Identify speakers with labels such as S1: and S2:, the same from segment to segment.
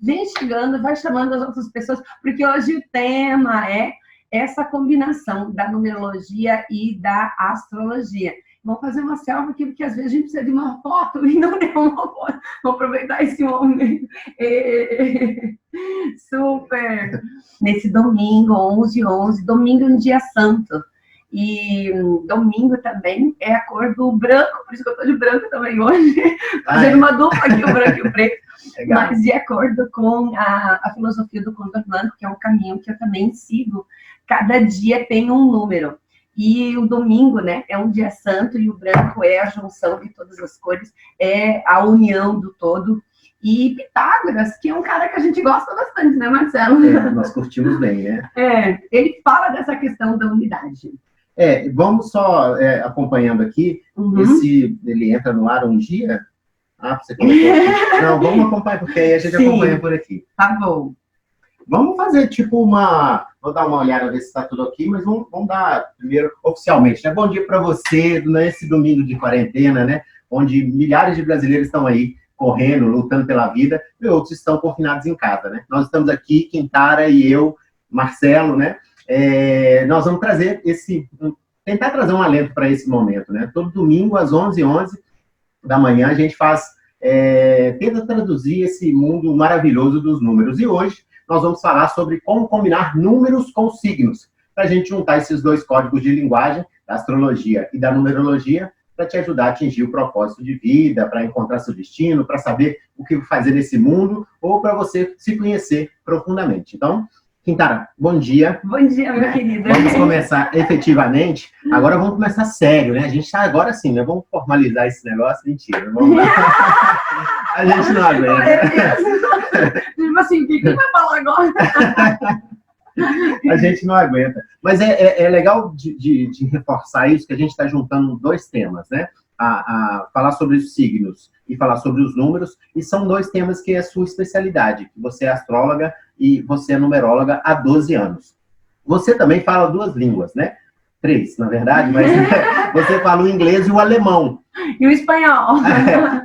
S1: vem chegando, vai chamando as outras pessoas, porque hoje o tema é essa combinação da numerologia e da astrologia. Vamos fazer uma selfie aqui, porque às vezes a gente precisa de uma foto e não tem uma foto. Vamos aproveitar esse momento. Super! Nesse domingo, 11/11, domingo é um dia santo. E domingo também é a cor do branco, por isso que eu tô de branco também hoje, fazendo uma dupla aqui, o branco e o preto. Legal. Mas de acordo com a filosofia do Condor Blanco, que é um caminho que eu também sigo, cada dia tem um número. E o domingo, né, é um dia santo e o branco é a junção de todas as cores, é a união do todo. E Pitágoras, que é um cara que a gente gosta bastante, né, Marcelo?
S2: Nós curtimos bem, né?
S1: Ele fala dessa questão da unidade.
S2: Vamos só acompanhando aqui, ele entra no ar um dia. Você colocou aqui. Não, vamos acompanhar, porque aí a gente acompanha por aqui.
S1: Tá bom.
S2: Vamos fazer tipo vou dar uma olhada, ver se está tudo aqui, mas vamos dar primeiro oficialmente, né? Bom dia para você, nesse domingo de quarentena, né? Onde milhares de brasileiros estão aí correndo, lutando pela vida, e outros estão confinados em casa, né? Nós estamos aqui, Quintara e eu, Marcelo, né? Nós vamos tentar trazer um alento para esse momento, né? Todo domingo, às 11h11 da manhã, a gente tenta traduzir esse mundo maravilhoso dos números. E hoje nós vamos falar sobre como combinar números com signos, para a gente juntar esses dois códigos de linguagem, da astrologia e da numerologia, para te ajudar a atingir o propósito de vida, para encontrar seu destino, para saber o que fazer nesse mundo, ou para você se conhecer profundamente. Então, Quintara, bom dia.
S1: Bom dia, meu querido.
S2: Vamos começar efetivamente. Agora vamos começar sério, né? A gente está agora sim, né? Vamos formalizar esse negócio. Mentira, vamos lá. A gente não aguenta.
S1: Tipo assim, o que vai falar agora?
S2: A gente não aguenta. Mas é legal de reforçar isso, que a gente está juntando dois temas, né? Falar sobre os signos e falar sobre os números, e são dois temas que é a sua especialidade, que você é astróloga e você é numeróloga há 12 anos. Você também fala duas línguas, né? 3, na verdade, mas você fala o inglês e o alemão.
S1: E o espanhol.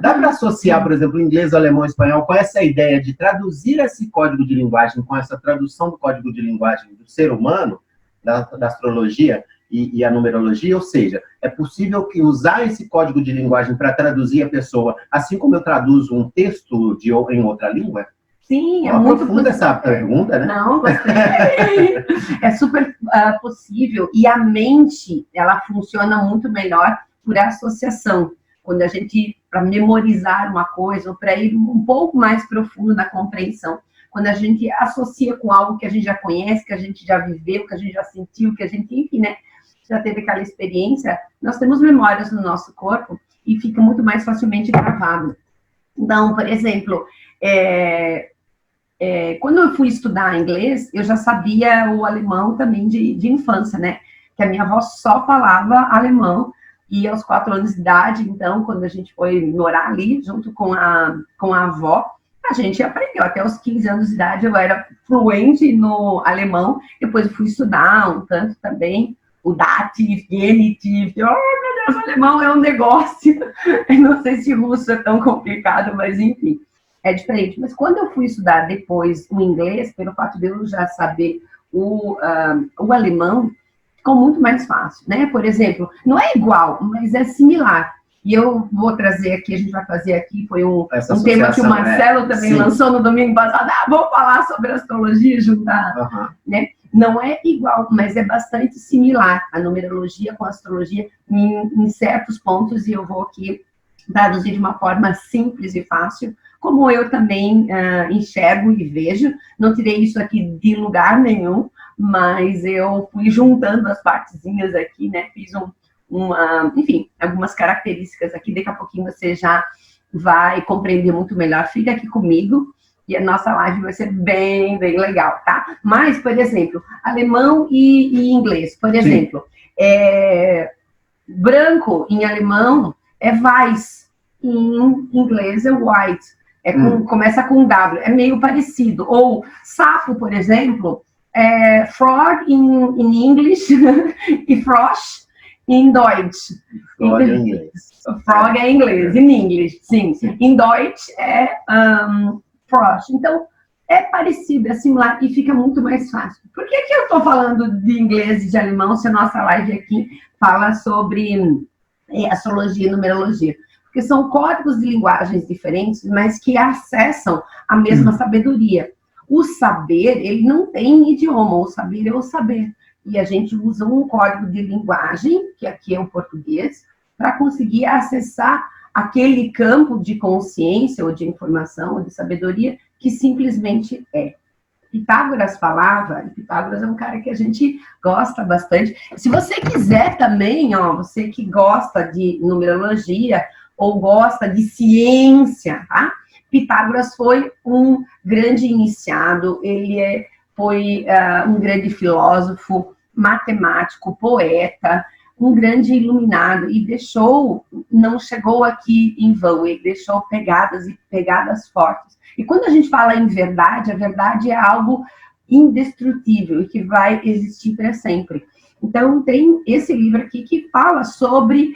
S2: Dá para associar, por exemplo, o inglês, o alemão e o espanhol com essa ideia de traduzir esse código de linguagem, com essa tradução do código de linguagem do ser humano, da astrologia e a numerologia? Ou seja, é possível que usar esse código de linguagem para traduzir a pessoa, assim como eu traduzo um texto em outra língua?
S1: Sim, é muito
S2: profunda essa pergunta, né?
S1: Não, gostei. É super possível. E a mente, ela funciona muito melhor por associação. Quando a gente, para memorizar uma coisa, ou para ir um pouco mais profundo na compreensão, quando a gente associa com algo que a gente já conhece, que a gente já viveu, que a gente já sentiu, que a gente, enfim, né, já teve aquela experiência, nós temos memórias no nosso corpo e fica muito mais facilmente gravado. Então, por exemplo, quando eu fui estudar inglês, eu já sabia o alemão também de infância, né? Que a minha avó só falava alemão, e aos 4 anos de idade, então, quando a gente foi morar ali, junto com a avó, a gente aprendeu. Até os 15 anos de idade eu era fluente no alemão, depois eu fui estudar um tanto também, o dative, genitive, oh meu Deus, o alemão é um negócio. Eu não sei se russo é tão complicado, mas enfim, é diferente. Mas quando eu fui estudar depois o inglês, pelo fato de eu já saber o alemão, ficou muito mais fácil, né? Por exemplo, não é igual, mas é similar. E eu vou trazer aqui, a gente vai fazer aqui, foi um tema que o Marcelo também lançou no domingo passado. Vou falar sobre astrologia, juntar, né? Não é igual, mas é bastante similar a numerologia com a astrologia em certos pontos, e eu vou aqui traduzir de uma forma simples e fácil, como eu também enxergo e vejo. Não tirei isso aqui de lugar nenhum, mas eu fui juntando as partezinhas aqui, né? Fiz enfim, algumas características aqui. Daqui a pouquinho você já vai compreender muito melhor. Fica aqui comigo e a nossa live vai ser bem, bem legal, tá? Mas, por exemplo, alemão e inglês, por exemplo, branco em alemão é weiß, em inglês é white. Começa com W, é meio parecido. Ou sapo, por exemplo, frog in English e frosch in Deutsch.
S2: Frog é inglês.
S1: Frog é inglês, in English, sim. Em Deutsch é frosch. Então, é parecido, é similar e fica muito mais fácil. Por que eu estou falando de inglês e de alemão se a nossa live aqui fala sobre astrologia e numerologia? Porque são códigos de linguagens diferentes, mas que acessam a mesma sabedoria. O saber, ele não tem idioma, o saber é o saber. E a gente usa um código de linguagem, que aqui é o português, para conseguir acessar aquele campo de consciência, ou de informação, ou de sabedoria, que simplesmente é. Pitágoras falava, e Pitágoras é um cara que a gente gosta bastante. Se você quiser também, ó, você que gosta de numerologia, ou gosta de ciência, tá? Pitágoras foi um grande iniciado, ele foi um grande filósofo, matemático, poeta, um grande iluminado, e não chegou aqui em vão, ele deixou pegadas e pegadas fortes. E quando a gente fala em verdade, a verdade é algo indestrutível e que vai existir para sempre. Então, tem esse livro aqui que fala sobre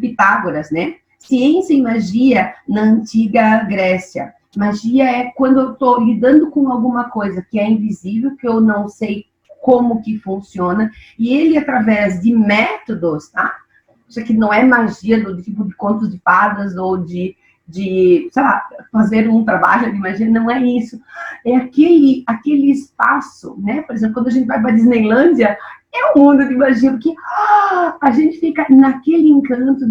S1: Pitágoras, né? Ciência e magia na antiga Grécia. Magia é quando eu estou lidando com alguma coisa que é invisível, que eu não sei como que funciona, e ele, através de métodos, tá? Isso aqui não é magia do tipo de contos de fadas ou de sei lá, fazer um trabalho de magia, não é isso. É aquele espaço, né? Por exemplo, quando a gente vai para a Disneylândia, é um mundo de magia, porque a gente fica naquele encanto,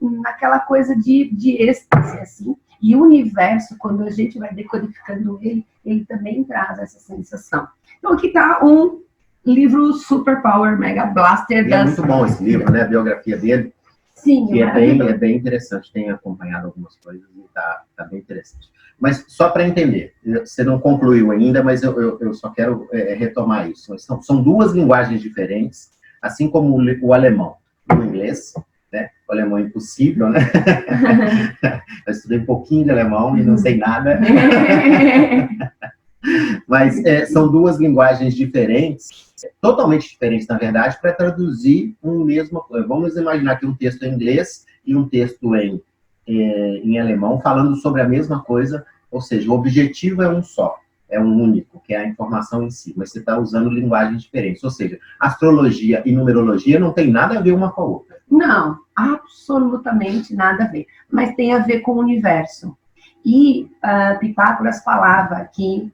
S1: naquela coisa de êxtase, assim. E o universo, quando a gente vai decodificando ele também traz essa sensação. Então, aqui está um livro Super Power Mega Blaster.
S2: É muito bom esse livro, né? A biografia dele.
S1: Sim,
S2: que é bem interessante. Tenho acompanhado algumas coisas e está bem interessante. Mas só para entender, você não concluiu ainda, mas eu só quero retomar isso. São duas linguagens diferentes, assim como o alemão e o inglês. Né? O alemão é impossível, né? Eu estudei um pouquinho de alemão e não sei nada. Mas são duas linguagens diferentes, totalmente diferentes, na verdade, para traduzir um mesmo... Vamos imaginar aqui um texto em inglês e um texto em alemão, falando sobre a mesma coisa, ou seja, o objetivo é um só, é um único, que é a informação em si, mas você está usando linguagens diferentes, ou seja, astrologia e numerologia não tem nada a ver uma com a outra.
S1: Não, absolutamente nada a ver, mas tem a ver com o universo. E Pitágoras falava que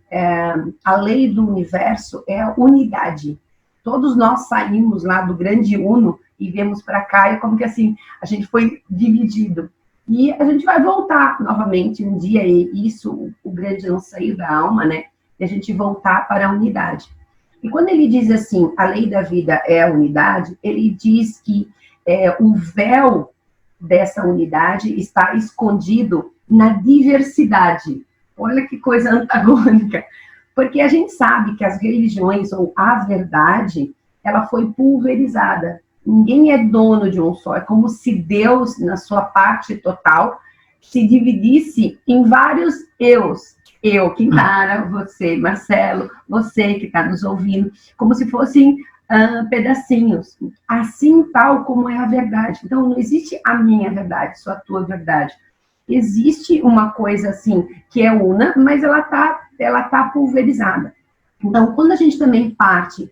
S1: a lei do universo é a unidade. Todos nós saímos lá do grande uno e viemos para cá, e como que assim, a gente foi dividido. E a gente vai voltar novamente um dia, e isso, o grande anseio da alma, né? E a gente voltar para a unidade. E quando ele diz assim, a lei da vida é a unidade, ele diz que o véu dessa unidade está escondido na diversidade. Olha que coisa antagônica. Porque a gente sabe que as religiões, ou a verdade, ela foi pulverizada. Ninguém é dono de um só. É como se Deus, na sua parte total, se dividisse em vários eus. Eu, Quintara, você, Marcelo, você que está nos ouvindo, como se fossem pedacinhos. Assim, tal como é a verdade. Então, não existe a minha verdade, só a tua verdade. Existe uma coisa assim, que é una, mas ela tá pulverizada. Então, quando a gente também parte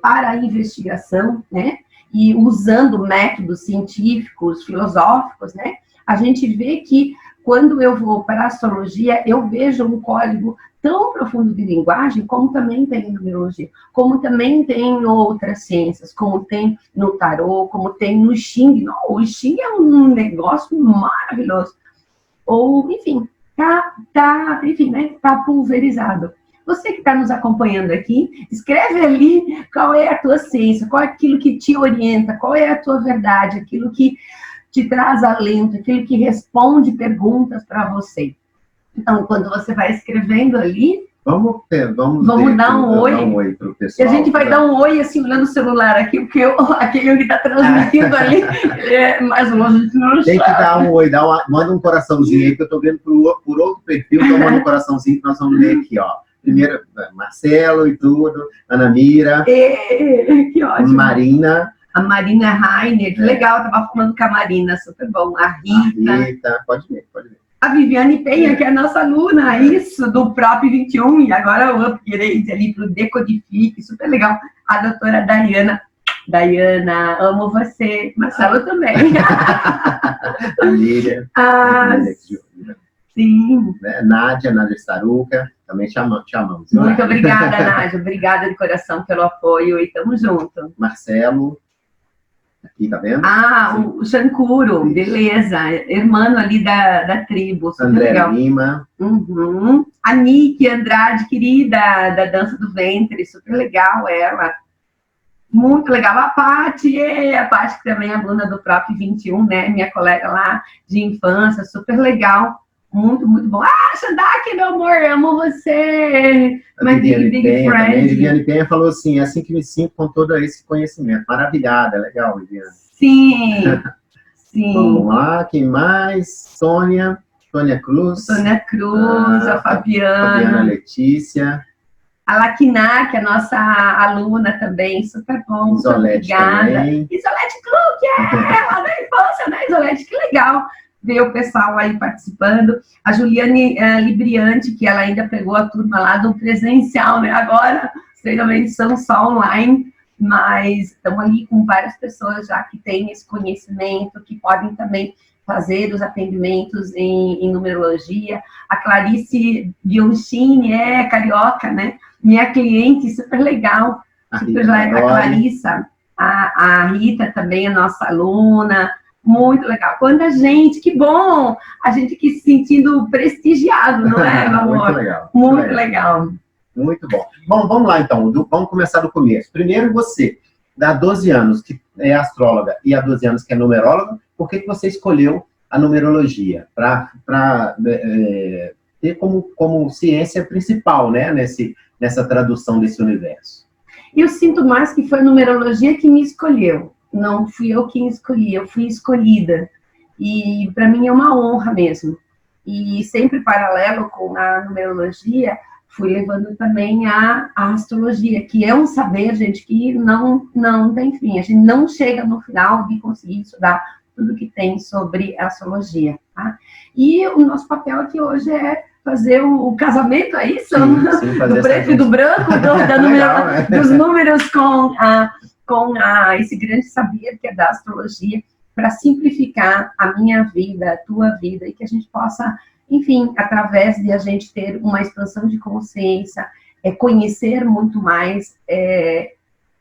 S1: para a investigação, né, e usando métodos científicos, filosóficos, né, a gente vê que quando eu vou para a astrologia, eu vejo um código tão profundo de linguagem, como também tem em numerologia, como também tem em outras ciências, como tem no tarô, como tem no Xing. O Xing é um negócio maravilhoso. Ou, enfim, tá pulverizado. Você que está nos acompanhando aqui, escreve ali qual é a tua ciência, qual é aquilo que te orienta, qual é a tua verdade, aquilo que te traz alento, aquilo que responde perguntas para você. Então, quando você vai escrevendo ali,
S2: vamos
S1: dar um oi.
S2: Dar um oi pro pessoal.
S1: E a gente vai dar um oi, assim, olhando o celular aqui, porque aquele que está transmitindo ali, ele é mais longe de não.
S2: Tem que dar um oi, manda um coraçãozinho aí, porque eu estou vendo por outro perfil, então manda um coraçãozinho que nós vamos ler aqui, ó. Primeiro, Marcelo e tudo, Ana Mira,
S1: que ótimo.
S2: Marina.
S1: A Marina Rainer, legal, eu estava falando com a Marina, super bom. A Rita.
S2: Pode ver.
S1: A Viviane Penha, que é a nossa aluna, isso, do Prop 21, e agora o upgrade ali para o Decodifique, super legal. A doutora Dayana, amo você. Marcelo também.
S2: A Lília.
S1: Sim.
S2: Nádia Staruca, também te amamos.
S1: Muito obrigada, Nádia. Obrigada de coração pelo apoio e tamo junto.
S2: Marcelo. Aqui, tá vendo?
S1: O Shankuro, beleza. Irmão ali da tribo.
S2: André
S1: legal.
S2: Lima.
S1: Uhum. A Nick Andrade, querida, da Dança do Ventre, super legal ela. Muito legal. A Paty que também é aluna do Prop 21, né? Minha colega lá de infância, super legal. Muito, muito bom. Shandak, meu amor, amo você.
S2: My big friend. A Viviane Penha falou assim, é assim que me sinto com todo esse conhecimento. Maravilhada, legal, Viviane.
S1: Sim, sim.
S2: Vamos lá, quem mais? Sônia Cruz.
S1: A Fabiana
S2: Letícia.
S1: A Laquiná, que é a nossa aluna também, super bom,
S2: Isolete também.
S1: Isolete Clube, lá da infância, né, Isolete? Que legal ver o pessoal aí participando. A Juliane Libriante, que ela ainda pegou a turma lá do presencial, né? Agora, os treinamentos são só online, mas estamos ali com várias pessoas já que têm esse conhecimento, que podem também fazer os atendimentos em numerologia. A Clarice Bianchini carioca, né? Minha cliente, super legal. A Clarissa, a Rita também, a nossa aluna. Muito legal. Quanta gente, que bom! A gente aqui se sentindo prestigiado, não é, meu amor?
S2: Muito legal.
S1: Muito legal.
S2: Muito bom. Bom, vamos lá então. Vamos começar do começo. Primeiro você, há 12 anos que é astróloga e há 12 anos que é numeróloga, por que você escolheu a numerologia para ter como ciência principal, né, nessa tradução desse universo?
S1: Eu sinto mais que foi a numerologia que me escolheu. Não fui eu quem escolhi, eu fui escolhida. E para mim é uma honra mesmo. E sempre paralelo com a numerologia, fui levando também a astrologia, que é um saber, gente, que não tem fim. A gente não chega no final de conseguir estudar tudo que tem sobre a astrologia. Tá? E o nosso papel aqui hoje é fazer o casamento, é isso?
S2: Sim,
S1: do preto e do branco, dos números com esse grande saber que é da astrologia, para simplificar a minha vida, a tua vida, e que a gente possa, enfim, através de a gente ter uma expansão de consciência, conhecer muito mais,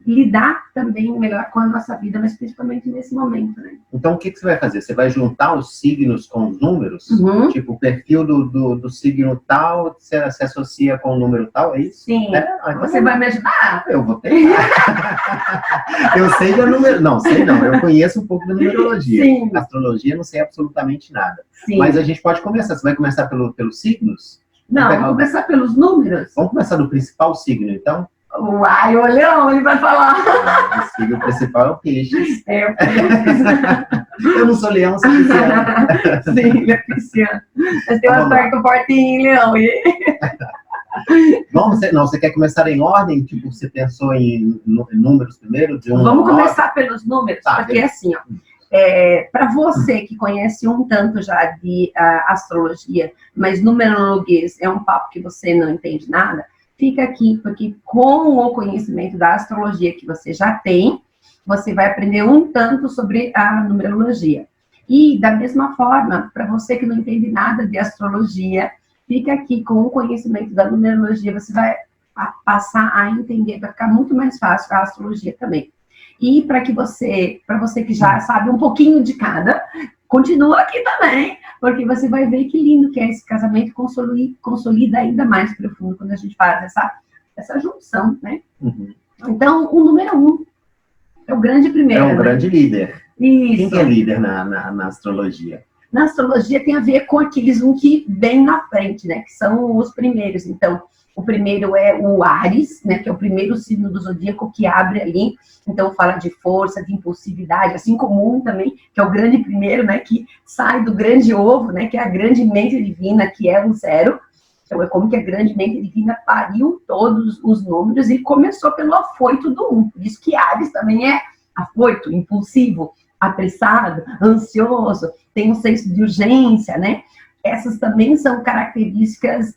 S1: lidar também melhor com a nossa vida, mas principalmente nesse momento, né?
S2: Então, o que você vai fazer? Você vai juntar os signos com os números?
S1: Uhum.
S2: Tipo, o perfil do signo tal se associa com o número tal, é isso?
S1: Sim. Então você vai me ajudar?
S2: Eu vou tentar. Eu sei da número... Não, sei não. Eu conheço um pouco da numerologia.
S1: Sim.
S2: Astrologia, não sei absolutamente nada.
S1: Sim.
S2: Mas a gente pode começar. Você vai começar pelos signos?
S1: Não, vamos começar pelos números.
S2: Vamos começar do principal signo, então?
S1: Uai, o leão, ele vai falar.
S2: O signo principal é o peixes.
S1: O peixes.
S2: Eu não sou leão, sou pisciano.
S1: Sim, ele é pisciano. Mas tem uma sorte fortinha em leão.
S2: Você quer começar em ordem? Tipo, você pensou em números primeiro?
S1: Vamos começar pelos números, porque assim, ó. Para você que conhece um tanto já de astrologia, mas numerologia é um papo que você não entende nada, fica aqui, porque com o conhecimento da astrologia que você já tem, você vai aprender um tanto sobre a numerologia. E, da mesma forma, para você que não entende nada de astrologia, fica aqui com o conhecimento da numerologia, você vai passar a entender, vai ficar muito mais fácil a astrologia também. E para você que já sabe um pouquinho de cada, continua aqui também, porque você vai ver que lindo que é esse casamento, consolida ainda mais profundo quando a gente faz essa junção, né?
S2: Uhum.
S1: Então, o número 1 é o grande primeiro.
S2: É um grande líder.
S1: Isso.
S2: Quem que é líder na astrologia?
S1: Na astrologia tem a ver com aqueles que vêm na frente, né? Que são os primeiros. Então, o primeiro é o Áries, né? Que é o primeiro signo do zodíaco que abre ali. Então, fala de força, de impulsividade, assim como um também, que é o grande primeiro, né? Que sai do grande ovo, né? Que é a grande mente divina, que é o 0. Então, é como que a grande mente divina pariu todos os números e começou pelo afoito do 1. Por isso que Áries também é afoito, impulsivo, apressado, ansioso, tem um senso de urgência, né? Essas também são características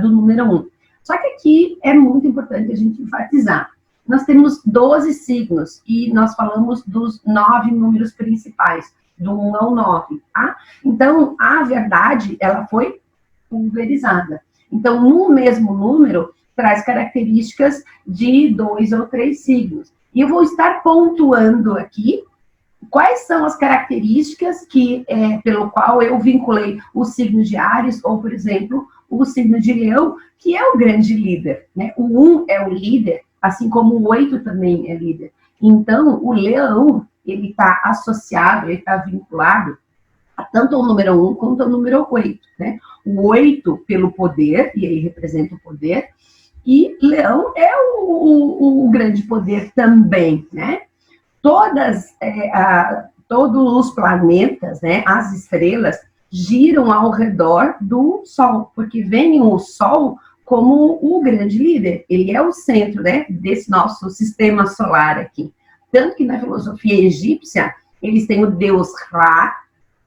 S1: do número 1. Só que aqui é muito importante a gente enfatizar. Nós temos 12 signos e nós falamos dos 9 números principais, do 1 ao 9, tá? Então, a verdade, ela foi pulverizada. Então, no mesmo número, traz características de 2 ou 3 signos. E eu vou estar pontuando aqui quais são as características pelo qual eu vinculei o signo de Áries, ou, por exemplo, o signo de Leão, que é o grande líder, né? O 1 é o líder, assim como o 8 também é líder. Então, o Leão, ele está associado, ele está vinculado a tanto ao número 1 quanto ao número 8, né? O 8 pelo poder, e aí representa o poder, e Leão é o grande poder também, né? Todos os planetas, né, as estrelas, giram ao redor do Sol, porque vem o Sol como o grande líder. Ele é o centro, né, desse nosso sistema solar aqui. Tanto que na filosofia egípcia, eles têm o deus Ra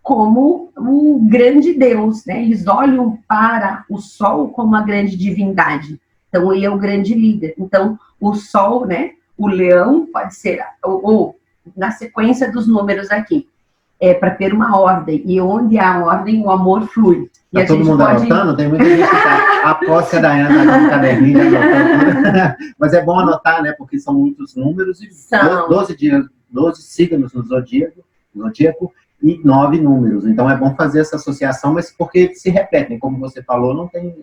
S1: como o grande deus, né? Eles olham para o Sol como a grande divindade. Então, ele é o grande líder. Então, o Sol, né, o Leão pode ser, ou na sequência dos números aqui, para ter uma ordem. E onde há ordem, o amor flui.
S2: Tá todo mundo anotando? Tem muita gente que tá. Aposto que a Daiane tá com um caderninho anotando. Mas é bom anotar, né? Porque são muitos números e 12 signos no zodíaco e 9 números. Então é bom fazer essa associação, mas porque se repetem, como você falou, não tem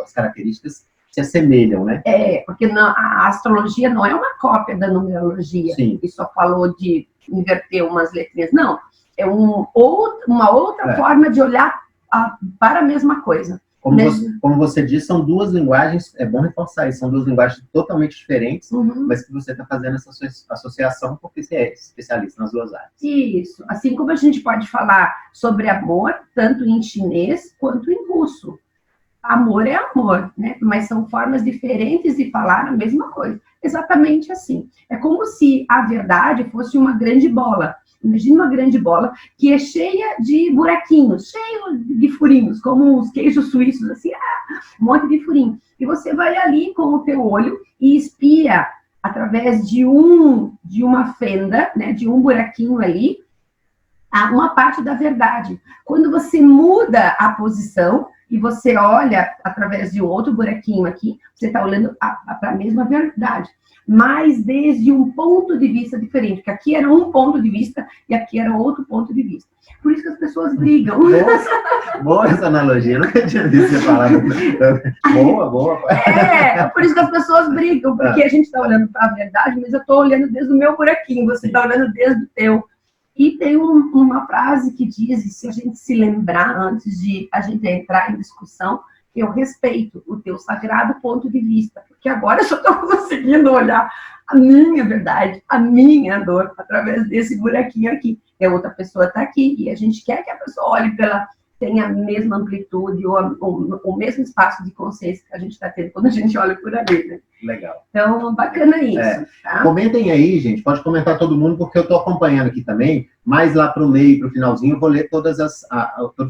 S2: as características se assemelham, né?
S1: Porque a astrologia não é uma cópia da numerologia.
S2: Sim.
S1: E só falou de inverter umas letrinhas. Não, é uma outra forma de olhar para a mesma coisa.
S2: Como você disse, são duas linguagens, é bom reforçar isso, são duas linguagens totalmente diferentes, mas que você está fazendo essa associação porque você é especialista nas duas áreas.
S1: Isso. Assim como a gente pode falar sobre amor, tanto em chinês quanto em russo. Amor é amor, né? Mas são formas diferentes de falar a mesma coisa. Exatamente assim. É como se a verdade fosse uma grande bola. Imagina uma grande bola que é cheia de buraquinhos, cheia de furinhos, como os queijos suíços, assim, um monte de furinho. E você vai ali com o teu olho e espia através de uma fenda, né, de um buraquinho ali, uma parte da verdade. Quando você muda a posição e você olha através de outro buraquinho aqui, você está olhando para a mesma verdade, mas desde um ponto de vista diferente, porque aqui era um ponto de vista e aqui era outro ponto de vista. Por isso que as pessoas brigam.
S2: Boa essa analogia, eu nunca tinha visto você falar. Boa.
S1: Por isso que as pessoas brigam, porque a gente está olhando para a verdade, mas eu estou olhando desde o meu buraquinho, você está olhando desde o teu. E tem uma frase que diz, e se a gente se lembrar antes de a gente entrar em discussão, eu respeito o teu sagrado ponto de vista, porque agora eu só estou conseguindo olhar a minha verdade, a minha dor, através desse buraquinho aqui. E a outra pessoa está aqui, e a gente quer que a pessoa olhe tenha a mesma amplitude ou o mesmo espaço de consciência que a gente está tendo quando a gente olha por ali, né?
S2: Legal.
S1: Então, bacana isso. Tá?
S2: Comentem aí, gente, pode comentar todo mundo, porque eu estou acompanhando aqui também, mais lá para o meio, para o finalzinho, eu vou ler todos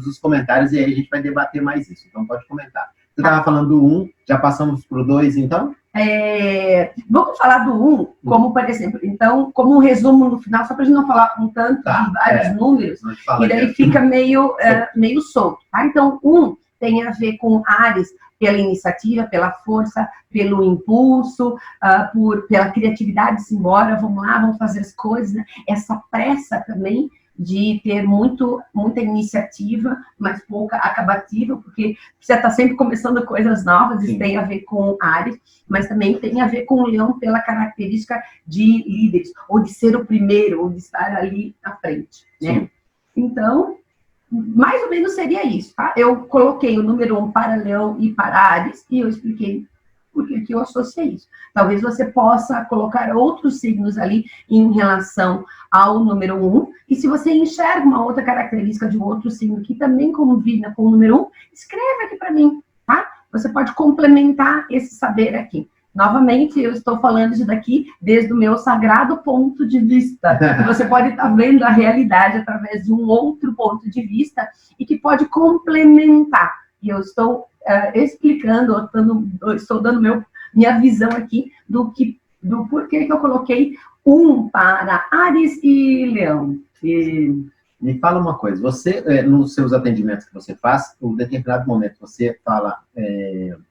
S2: os comentários e aí a gente vai debater mais isso, então pode comentar. Você estava falando do 1, já passamos para o 2, então?
S1: Vamos falar do 1, como, por exemplo, então, como um resumo no final, só para a gente não falar um tanto de vários números, e daí fica meio solto, tá? Então, 1 tem a ver com Áries, pela iniciativa, pela força, pelo impulso, pela criatividade, embora, vamos lá, vamos fazer as coisas, né? Essa pressa também de ter muita iniciativa, mas pouca acabativa, porque você está sempre começando coisas novas, isso tem a ver com Áries, mas também tem a ver com o Leão pela característica de líderes, ou de ser o primeiro, ou de estar ali à frente, né? Sim. Então, mais ou menos seria isso, tá? Eu coloquei o número 1 para Leão e para Áries, e eu expliquei por que eu associei isso. Talvez você possa colocar outros signos ali em relação ao número 1, e se você enxerga uma outra característica de um outro signo que também combina com o número 1, escreve aqui para mim, tá? Você pode complementar esse saber aqui. Novamente, eu estou falando isso daqui desde o meu sagrado ponto de vista. Você pode estar vendo a realidade através de um outro ponto de vista e que pode complementar. E eu estou explicando, estou dando minha visão aqui do porquê que eu coloquei para Áries e Leão.
S2: Me fala uma coisa, você, nos seus atendimentos que você faz, em um determinado momento você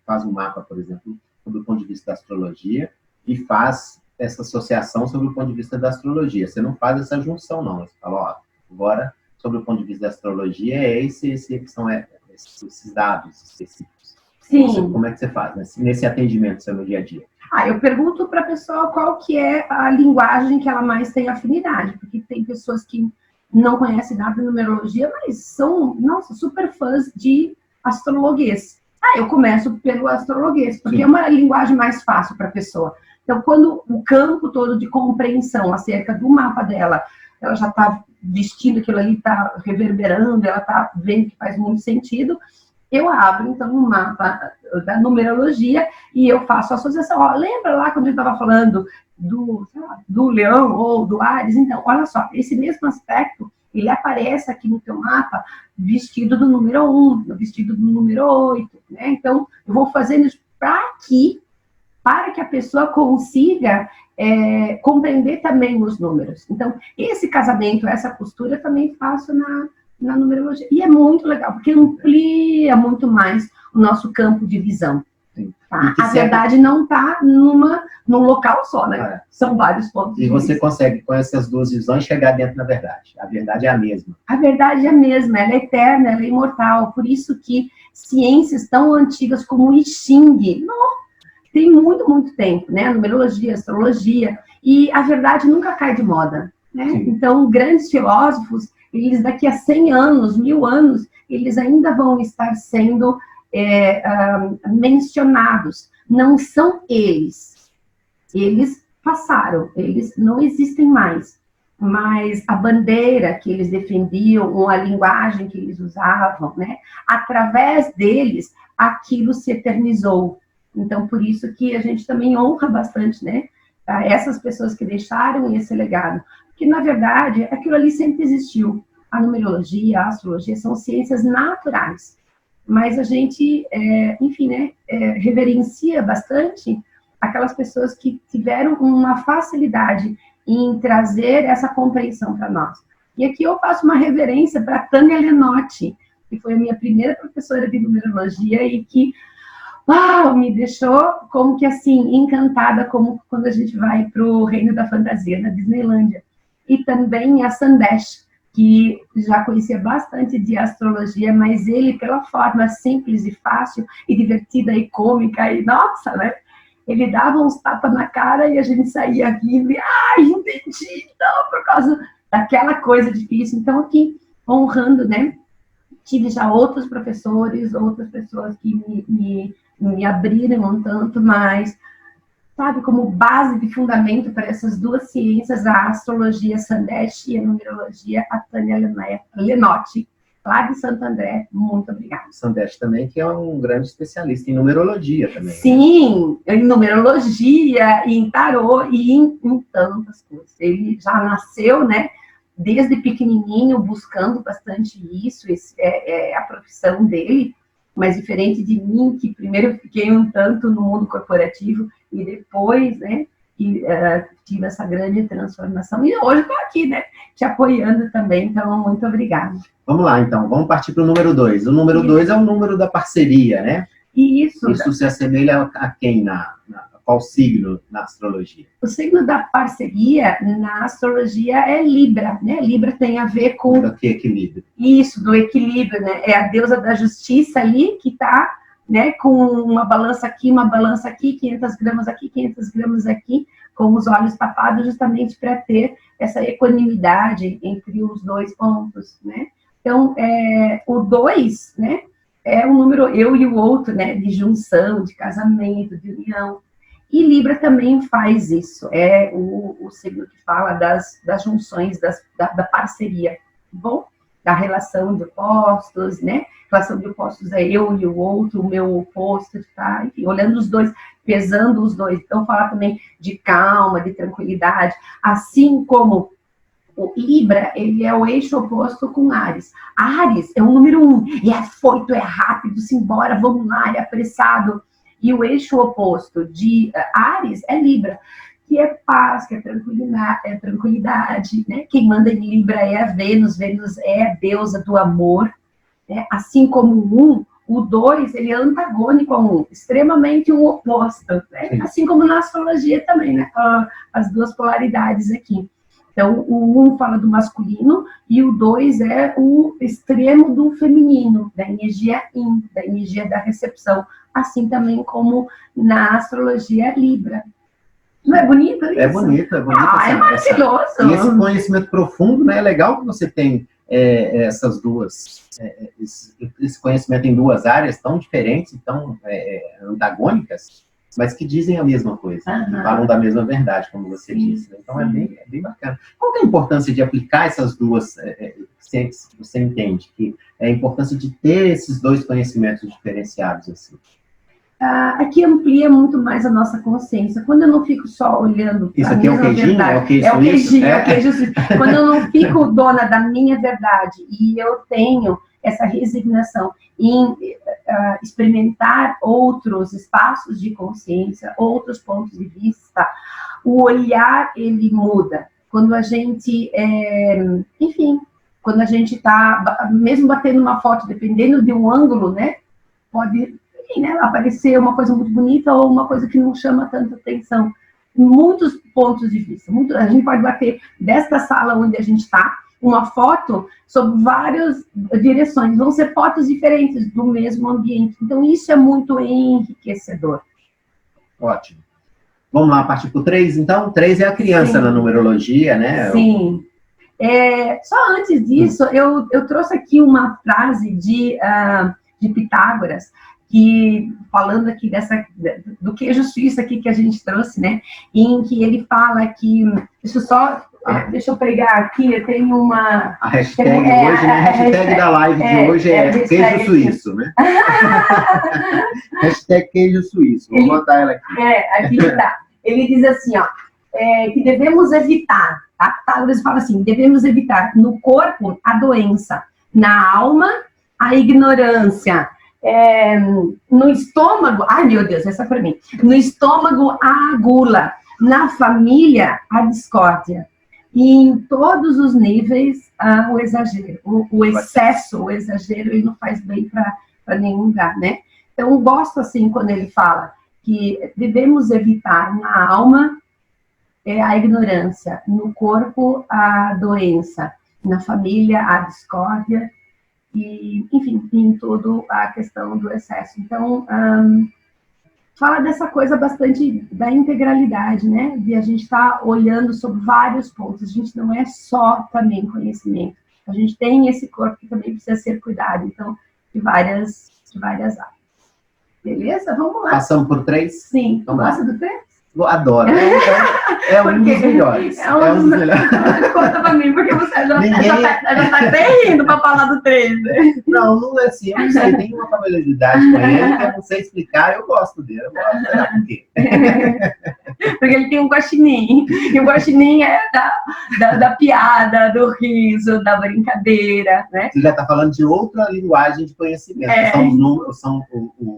S2: faz um mapa, por exemplo, sob o ponto de vista da astrologia, e faz essa associação sob o ponto de vista da astrologia. Você não faz essa junção, não. Você fala, ó, agora, sob o ponto de vista da astrologia, são esses dados específicos.
S1: Sim.
S2: Como é que você faz nesse atendimento seu no dia a dia?
S1: Eu pergunto para a pessoa qual que é a linguagem que ela mais tem afinidade, porque tem pessoas que não conhecem nada de numerologia, mas são, nossa, super fãs de astrologuês. Eu começo pelo astrologuês, porque Sim. É uma linguagem mais fácil para a pessoa. Então, quando o campo todo de compreensão acerca do mapa dela, ela já está vestindo aquilo ali, está reverberando, ela está vendo que faz muito sentido, eu abro, então, um mapa da numerologia e eu faço a associação. Lembra lá quando eu estava falando do Leão ou do Áries? Então, olha só, esse mesmo aspecto, ele aparece aqui no teu mapa vestido do número 1, vestido do número 8, né? Então, eu vou fazendo isso para que a pessoa consiga compreender também os números. Então, esse casamento, essa costura, eu também faço na numerologia. E é muito legal, porque amplia muito mais o nosso campo de visão. Tá? A verdade não está num local só, né? São vários pontos de vista.
S2: E você consegue, com essas duas visões, chegar dentro da verdade. A verdade é a mesma.
S1: A verdade é a mesma, ela é eterna, ela é imortal. Por isso que ciências tão antigas como o I Ching, tem muito, muito tempo, né? A numerologia, a astrologia, e a verdade nunca cai de moda, né? Sim. Então, grandes filósofos, eles daqui a 100 anos, 1000 anos, eles ainda vão estar sendo mencionados. Não são eles. Eles passaram, eles não existem mais. Mas a bandeira que eles defendiam, ou a linguagem que eles usavam, né? Através deles, aquilo se eternizou. Então, por isso que a gente também honra bastante, né? Essas pessoas que deixaram esse legado. Porque, na verdade, aquilo ali sempre existiu. A numerologia, a astrologia são ciências naturais. Mas a gente, enfim, né, reverencia bastante aquelas pessoas que tiveram uma facilidade em trazer essa compreensão para nós. E aqui eu faço uma reverência para Tânia Lenotti, que foi a minha primeira professora de numerologia e que me deixou como que assim, encantada, como quando a gente vai para o Reino da Fantasia, na Disneylândia. E também a Sandesh, que já conhecia bastante de astrologia, mas ele, pela forma simples e fácil, e divertida e cômica, e nossa, né? Ele dava uns tapas na cara e a gente saía rindo, e entendi, então, por causa daquela coisa difícil. Então, aqui, honrando, né? Tive já outros professores, outras pessoas que me abriram um tanto, mas, sabe, como base de fundamento para essas duas ciências, a astrologia Sandesh e a numerologia, a Tânia Lenotti, lá de Santo André. Muito obrigada.
S2: Sandesh também, que é um grande especialista em numerologia também.
S1: Sim, né? Em numerologia, em tarô e em tantas coisas. Ele já nasceu, né, desde pequenininho, buscando bastante isso, é a profissão dele, mas diferente de mim, que primeiro fiquei um tanto no mundo corporativo e depois, né, tive essa grande transformação. E hoje estou aqui, né, te apoiando também, então muito obrigada.
S2: Vamos lá, então, vamos partir para o número 2. O número 2 é o número da parceria, né?
S1: Isso
S2: se assemelha a quem qual signo na astrologia?
S1: O signo da parceria na astrologia é Libra, né? Libra tem a ver com...
S2: Do que equilíbrio.
S1: Isso, do equilíbrio, né? É a deusa da justiça ali que está, né, com uma balança aqui, 500 gramas aqui, 500 gramas aqui, com os olhos tapados, justamente para ter essa equanimidade entre os dois pontos, né? Então, o 2, né, é o número eu e o outro, né, de junção, de casamento, de união. E Libra também faz isso, é o signo que fala das junções, da parceria, bom? Da relação de opostos, né? Relação de opostos é eu e o outro, o meu oposto, tá? Enfim, olhando os dois. pesando os dois. Então, fala também de calma, de tranquilidade, assim como o Libra, ele é o eixo oposto com Áries. Áries é o número 1, e é foito, é rápido, simbora, vamos lá, é apressado. E o eixo oposto de Áries é Libra, que é paz, que é tranquilidade, né? Quem manda em Libra é a Vênus, Vênus é a deusa do amor, né? Assim como o 2, ele é antagônico ao 1, extremamente o oposto, né? Assim como na astrologia também, né? As duas polaridades aqui. Então, o 1 fala do masculino e o 2 é o extremo do feminino, da energia yin, da energia da recepção, assim também como na astrologia Libra. Não é bonito isso?
S2: É bonito, é bonito.
S1: É maravilhoso.
S2: E esse conhecimento profundo, né? É legal que você tem essas duas, esse conhecimento em duas áreas tão diferentes, tão antagônicas, mas que dizem a mesma coisa, que falam da mesma verdade, como você disse. Né? Então, é bem bacana. Qual que é a importância de aplicar essas duas, você entende, que é a importância de ter esses dois conhecimentos diferenciados, assim?
S1: Aqui amplia muito mais a nossa consciência. Quando eu não fico só olhando
S2: isso aqui é o queijinho?
S1: Verdade, é o queijo suíço. Quando eu não fico dona da minha verdade e eu tenho essa resignação em experimentar outros espaços de consciência, outros pontos de vista, o olhar, ele muda. Quando a gente, quando a gente está, mesmo batendo uma foto, dependendo de um ângulo, né, pode, né, aparecer uma coisa muito bonita ou uma coisa que não chama tanta atenção. Muitos pontos de vista. A gente pode bater desta sala onde a gente está, uma foto sobre várias direções. Vão ser fotos diferentes do mesmo ambiente. Então, isso é muito enriquecedor.
S2: Ótimo. Vamos lá, partir para o 3, então? 3 é a criança na numerologia, né?
S1: Sim. Só antes disso, eu trouxe aqui uma frase de Pitágoras, que, falando aqui do queijo suíço aqui que a gente trouxe, né? Em que ele fala que... Deixa eu pegar aqui, eu tenho uma...
S2: A hashtag hoje, né? A hashtag da live de hoje é queijo suíço, né? Hashtag queijo suíço. Vou botar ela aqui.
S1: Aqui está. Ele diz assim, ó, que devemos evitar, tá? Pitágoras fala assim, devemos evitar no corpo a doença, na alma a ignorância, no estômago, ai meu Deus, essa foi pra mim, no estômago a gula, na família a discórdia, e em todos os níveis o exagero, o excesso, o exagero, ele não faz bem para nenhum lugar, né? Então, eu gosto assim quando ele fala que devemos evitar na alma a ignorância, no corpo a doença, na família a discórdia, e, enfim, em tudo a questão do excesso. Então, fala dessa coisa bastante da integralidade, né? De a gente estar olhando sobre vários pontos. A gente não é só também conhecimento. A gente tem esse corpo que também precisa ser cuidado. Então, de várias áreas. Beleza? Vamos lá.
S2: Passamos por 3?
S1: Sim. Gosta do 3?
S2: Adoro. Um dos melhores. Um dos melhores.
S1: Conta pra mim, porque você já tá até rindo pra falar do 3. Né?
S2: Não é assim. Eu não sei, tem uma familiaridade com ele que eu não sei explicar, eu gosto dele. Eu gosto, será por quê?
S1: Porque ele tem um guaxinim. E o guaxinim é da piada, do riso, da brincadeira, né?
S2: Você já está falando de outra linguagem de conhecimento. São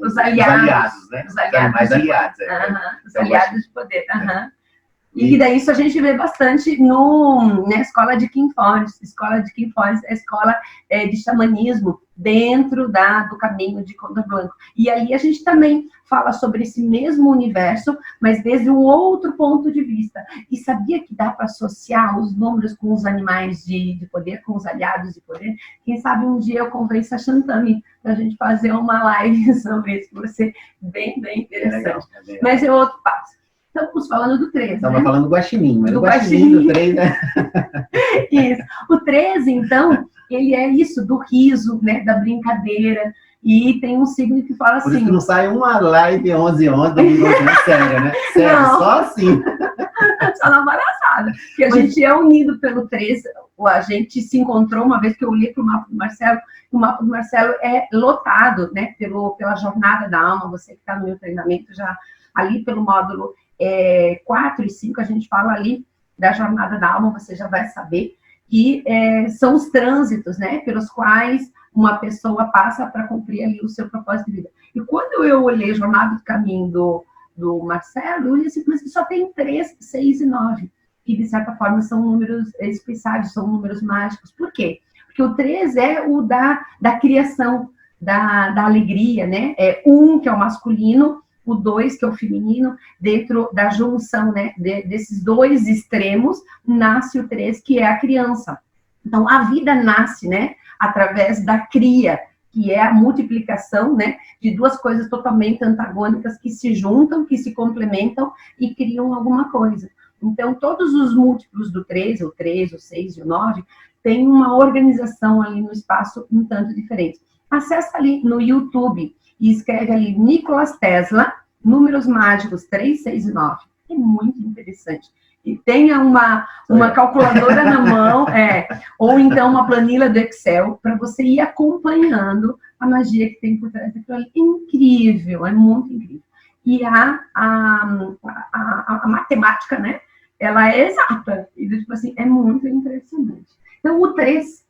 S2: os aliados, né? Os animais aliados.
S1: Os aliados de poder. E daí isso a gente vê bastante na escola de Kim Forrest. Escola de Kim Forrest é a escola de xamanismo dentro do caminho de Condor Blanco. E ali a gente também fala sobre esse mesmo universo, mas desde um outro ponto de vista. E sabia que dá para associar os números com os animais de poder, com os aliados de poder? Quem sabe um dia eu convenço a Shantami para a gente fazer uma live sobre isso, que vai ser bem interessante. Mas é outro passo. Estamos falando do 13,
S2: Estamos falando do guaxinim, mas do guaxinim do 3, né?
S1: Isso. O 13, então, ele é isso, do riso, né, da brincadeira, e tem um signo que fala assim...
S2: Por isso que não sai uma live 11h11 domingo séria, né? Sério, não. Só assim.
S1: Só na palhaçada. Porque a gente é unido pelo 13, a gente se encontrou uma vez que eu olhei para o mapa do Marcelo, o mapa do Marcelo é lotado, né, pela jornada da alma, você que está no meu treinamento já ali pelo módulo 4 e 5, a gente fala ali da jornada da alma, você já vai saber que são os trânsitos, né, pelos quais uma pessoa passa para cumprir ali o seu propósito de vida. E quando eu olhei a jornada do caminho do Marcelo, eu olhei assim, mas só tem 3, 6 e 9, que de certa forma são números especiais, são números mágicos. Por quê? Porque o 3 é o da criação, da alegria, né? 1, que é o masculino, o 2, que é o feminino, dentro da junção, né, desses dois extremos, nasce o 3, que é a criança. Então, a vida nasce, né, através da cria, que é a multiplicação, né, de duas coisas totalmente antagônicas que se juntam, que se complementam e criam alguma coisa. Então, todos os múltiplos do 3, o 3, o 6 e o 9, tem uma organização ali no espaço um tanto diferente. Acessa ali no YouTube e escreve ali Nikola Tesla, números mágicos 3, 6 e 9. É muito interessante. E tenha uma calculadora na mão, ou então uma planilha do Excel, para você ir acompanhando a magia que tem por trás daquilo ali. É incrível, é muito incrível. E a matemática, né? Ela é exata. E, tipo assim, é muito impressionante. Então, o 3,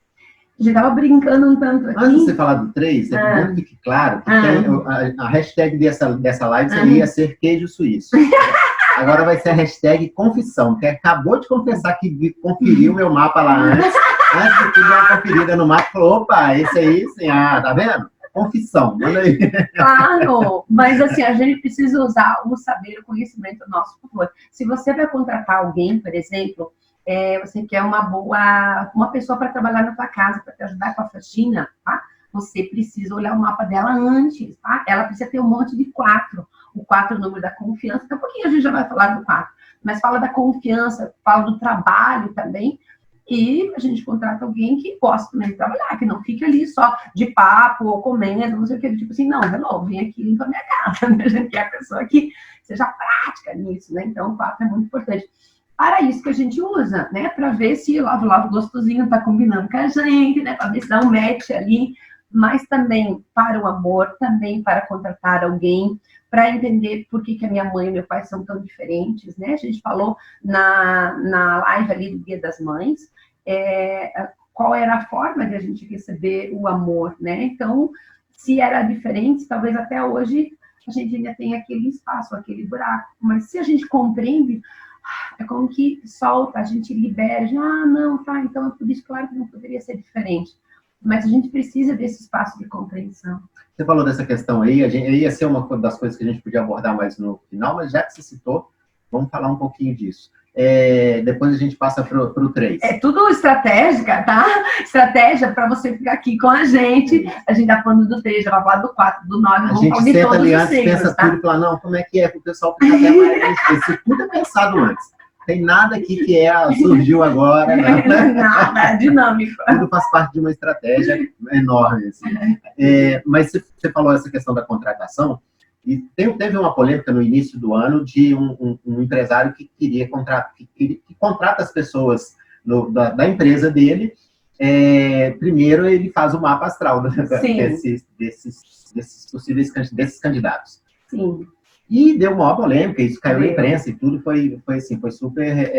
S1: a gente estava brincando um tanto aqui.
S2: Antes de você falar do 3, é muito que claro que tem a hashtag dessa live seria ser queijo suíço. Agora vai ser a hashtag confissão, que acabou de confessar que conferiu meu mapa lá antes de tudo dar uma conferida no mapa, falou, opa, esse aí, sim, tá vendo? Confissão, manda aí.
S1: Claro, mas assim, a gente precisa usar o saber, o conhecimento a nosso favor. Se você vai contratar alguém, por exemplo, você quer uma pessoa para trabalhar na tua casa, para te ajudar com a faxina, tá? Você precisa olhar o mapa dela antes, tá? Ela precisa ter um monte de 4. O 4 é o número da confiança. Daqui a pouquinho a gente já vai falar do 4. Mas fala da confiança, fala do trabalho também. E a gente contrata alguém que gosta também de trabalhar, que não fique ali só de papo ou comendo, não sei o que. Tipo assim, não, hello, vem aqui limpa a minha casa. Né? A gente quer a pessoa que seja prática nisso, né? Então, o 4 é muito importante. Para isso que a gente usa, né? Para ver se o lado gostosinho tá combinando com a gente, né? Para ver se dá um match ali. Mas também para o amor, também para contratar alguém, para entender por que a minha mãe e meu pai são tão diferentes, né? A gente falou na live ali do Dia das Mães, qual era a forma de a gente receber o amor, né? Então, se era diferente, talvez até hoje a gente ainda tem aquele espaço, aquele buraco. Mas se a gente compreende, é como que solta, a gente libera, não, tá, então é por isso, claro que não poderia ser diferente. Mas a gente precisa desse espaço de compreensão.
S2: Você falou dessa questão aí, ia ser uma das coisas que a gente podia abordar mais no final, mas já que você citou, vamos falar um pouquinho disso. Depois a gente passa para o 3.
S1: É tudo estratégica, tá? Estratégia para você ficar aqui com a gente. A gente tá falando do 3, já vai falar do 4, do 9,
S2: a gente senta ali antes, pensa tudo e fala, não, como é que é? Para o pessoal ficar até mais... Isso tudo é pensado antes. Tem nada aqui que surgiu agora.
S1: Nada, dinâmico.
S2: Tudo faz parte de uma estratégia enorme. Assim. Mas você falou essa questão da contratação, e teve uma polêmica no início do ano de um empresário que queria que contrata as pessoas da empresa dele. Primeiro, ele faz o mapa astral desses possíveis candidatos.
S1: Sim.
S2: E deu uma polêmica, isso caiu na imprensa e tudo, foi super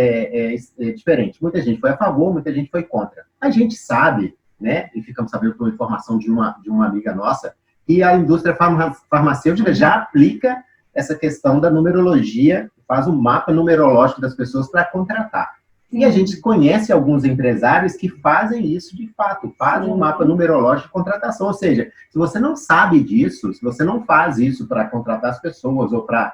S2: diferente. Muita gente foi a favor, muita gente foi contra. A gente sabe, né, e ficamos sabendo por informação de uma amiga nossa, que a indústria farmacêutica já aplica essa questão da numerologia, faz um mapa numerológico das pessoas para contratar. E a gente conhece alguns empresários que fazem isso de fato, fazem um mapa numerológico de contratação. Ou seja, se você não sabe disso, se você não faz isso para contratar as pessoas ou para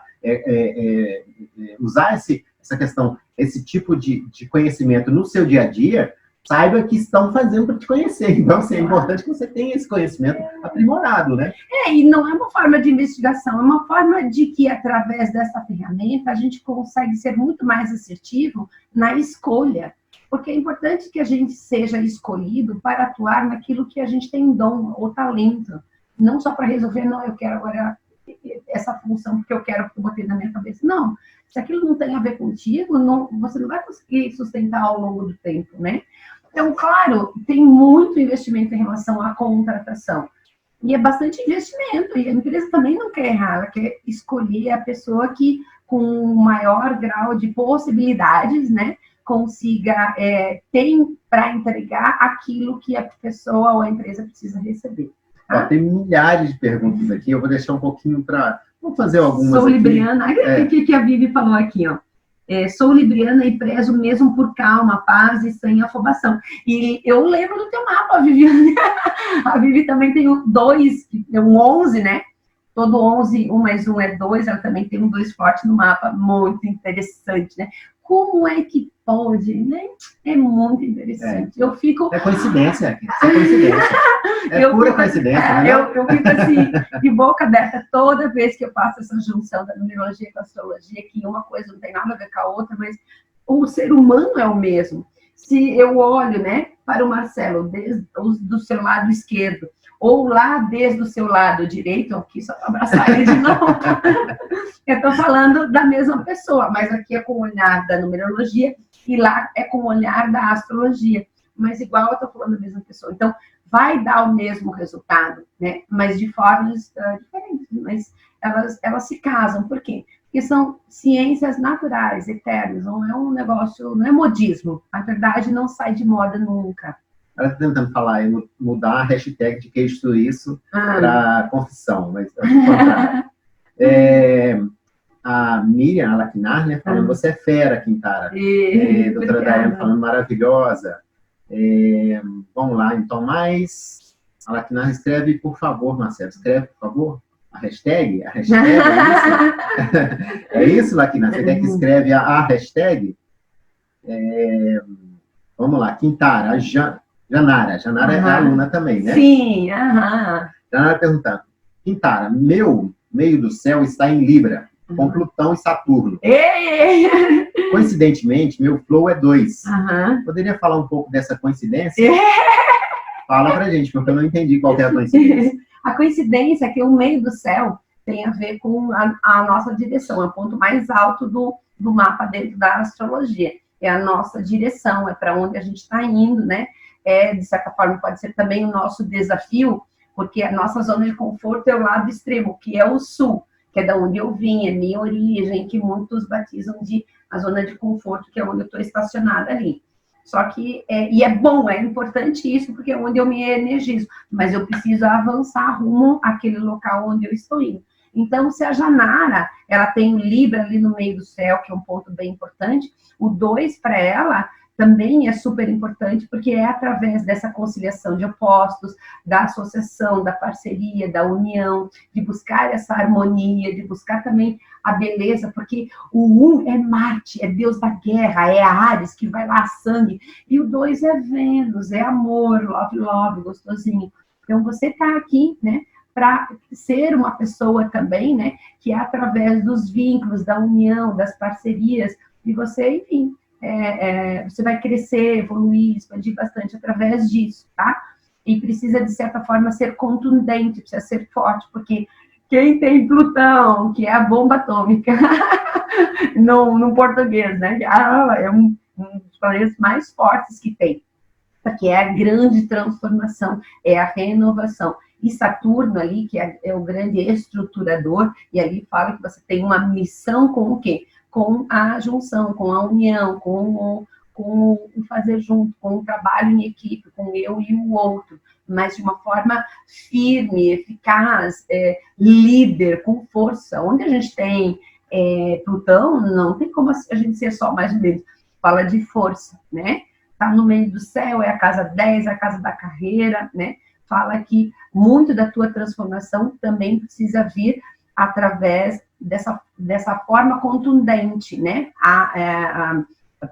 S2: usar essa questão, esse tipo de conhecimento no seu dia a dia, saiba que estão fazendo para te conhecer. Então, assim, é importante que você tenha esse conhecimento aprimorado, né?
S1: E não é uma forma de investigação, é uma forma de que, através dessa ferramenta, a gente consegue ser muito mais assertivo na escolha. Porque é importante que a gente seja escolhido para atuar naquilo que a gente tem dom ou talento. Não só para resolver, não, eu quero agora essa função porque eu quero, porque eu botei na minha cabeça. Não, se aquilo não tem a ver contigo, você não vai conseguir sustentar ao longo do tempo, né? Então, claro, tem muito investimento em relação à contratação. E é bastante investimento, e a empresa também não quer errar, ela quer escolher a pessoa que, com um maior grau de possibilidades, né, consiga, tem para entregar aquilo que a pessoa ou a empresa precisa receber.
S2: Ó, tem milhares de perguntas aqui, eu vou deixar um pouquinho para... Vou fazer algumas
S1: Sou
S2: aqui.
S1: libriana, olha o que a Vivi falou aqui, ó. Sou libriana e prezo mesmo por calma, paz e sem afobação. E eu lembro do teu mapa, Viviane. A Vivi também tem um 2, um 11, né? Todo 11, 1 mais 1 é 2, ela também tem um 2 forte no mapa, muito interessante, né? Como é que pode, né? É muito interessante. Eu fico...
S2: É coincidência, é coincidência. É pura coincidência, né?
S1: Eu fico assim, de boca aberta, toda vez que eu faço essa junção da numerologia com a astrologia, que uma coisa não tem nada a ver com a outra, mas o ser humano é o mesmo. Se eu olho, né, para o Marcelo desde do seu lado esquerdo, ou lá desde o seu lado direito, aqui só para abraçar ele de novo, eu estou falando da mesma pessoa, mas aqui é com o olhar da numerologia e lá é com o olhar da astrologia. Mas igual eu estou falando da mesma pessoa. Então, vai dar o mesmo resultado, né? Mas de formas diferentes. Mas elas se casam. Por quê? Porque são ciências naturais, eternas. Não é um negócio, não é modismo. A verdade não sai de moda nunca.
S2: Ela está tentando falar, mudar a hashtag de que isso para confissão, mas a Miriam Alaquinar, né, falando, você é fera, Quintara. Doutora Daiane falando, maravilhosa. Vamos lá, então, mais... A Alaquinar escreve, por favor, Marcelo, escreve, por favor, a hashtag, é isso? É isso, Alaquinar? Você quer que escreve a hashtag? Vamos lá, Quintara, Janara é aluna também, né?
S1: Sim,
S2: Janara perguntando, Quintara, meu meio do céu está em Libra, com Plutão e Saturno. Coincidentemente, meu flow é 2. Poderia falar um pouco dessa coincidência? Fala pra gente, porque eu não entendi qual é a coincidência.
S1: A coincidência é que o meio do céu tem a ver com a nossa direção, é o ponto mais alto do mapa dentro da astrologia. É a nossa direção, é para onde a gente está indo, né? De certa forma, pode ser também o nosso desafio, porque a nossa zona de conforto é o lado extremo, que é o sul, que é da onde eu vim, é minha origem, que muitos batizam de a zona de conforto, que é onde eu estou estacionada ali. Só que, e é bom, é importante isso, porque é onde eu me energizo, mas eu preciso avançar rumo àquele local onde eu estou indo. Então, se a Janara, ela tem o Libra ali no meio do céu, que é um ponto bem importante, o 2 para ela também é super importante, porque é através dessa conciliação de opostos, da associação, da parceria, da união, de buscar essa harmonia, de buscar também a beleza, porque o 1 é Marte, é Deus da guerra, é Áries, que vai lá, sangue, e o 2 é Vênus, é amor, love, gostosinho. Então, você está aqui, né, para ser uma pessoa também, né, que é através dos vínculos, da união, das parcerias, e você, enfim, você vai crescer, evoluir, expandir bastante através disso, tá? E precisa, de certa forma, ser contundente, precisa ser forte, porque quem tem Plutão, que é a bomba atômica, no português, né? É um dos planetas mais fortes que tem, porque é a grande transformação, é a renovação. E Saturno ali, que é o grande estruturador, e ali fala que você tem uma missão com o quê? Com a junção, com a união, com o fazer junto, com o trabalho em equipe, com eu e o outro, mas de uma forma firme, eficaz, líder, com força. Onde a gente tem Plutão, não tem como a gente ser só mais ou menos. Fala de força, né? Tá no meio do céu, é a casa 10, a casa da carreira, né? Fala que muito da tua transformação também precisa vir através dessa forma contundente, né? A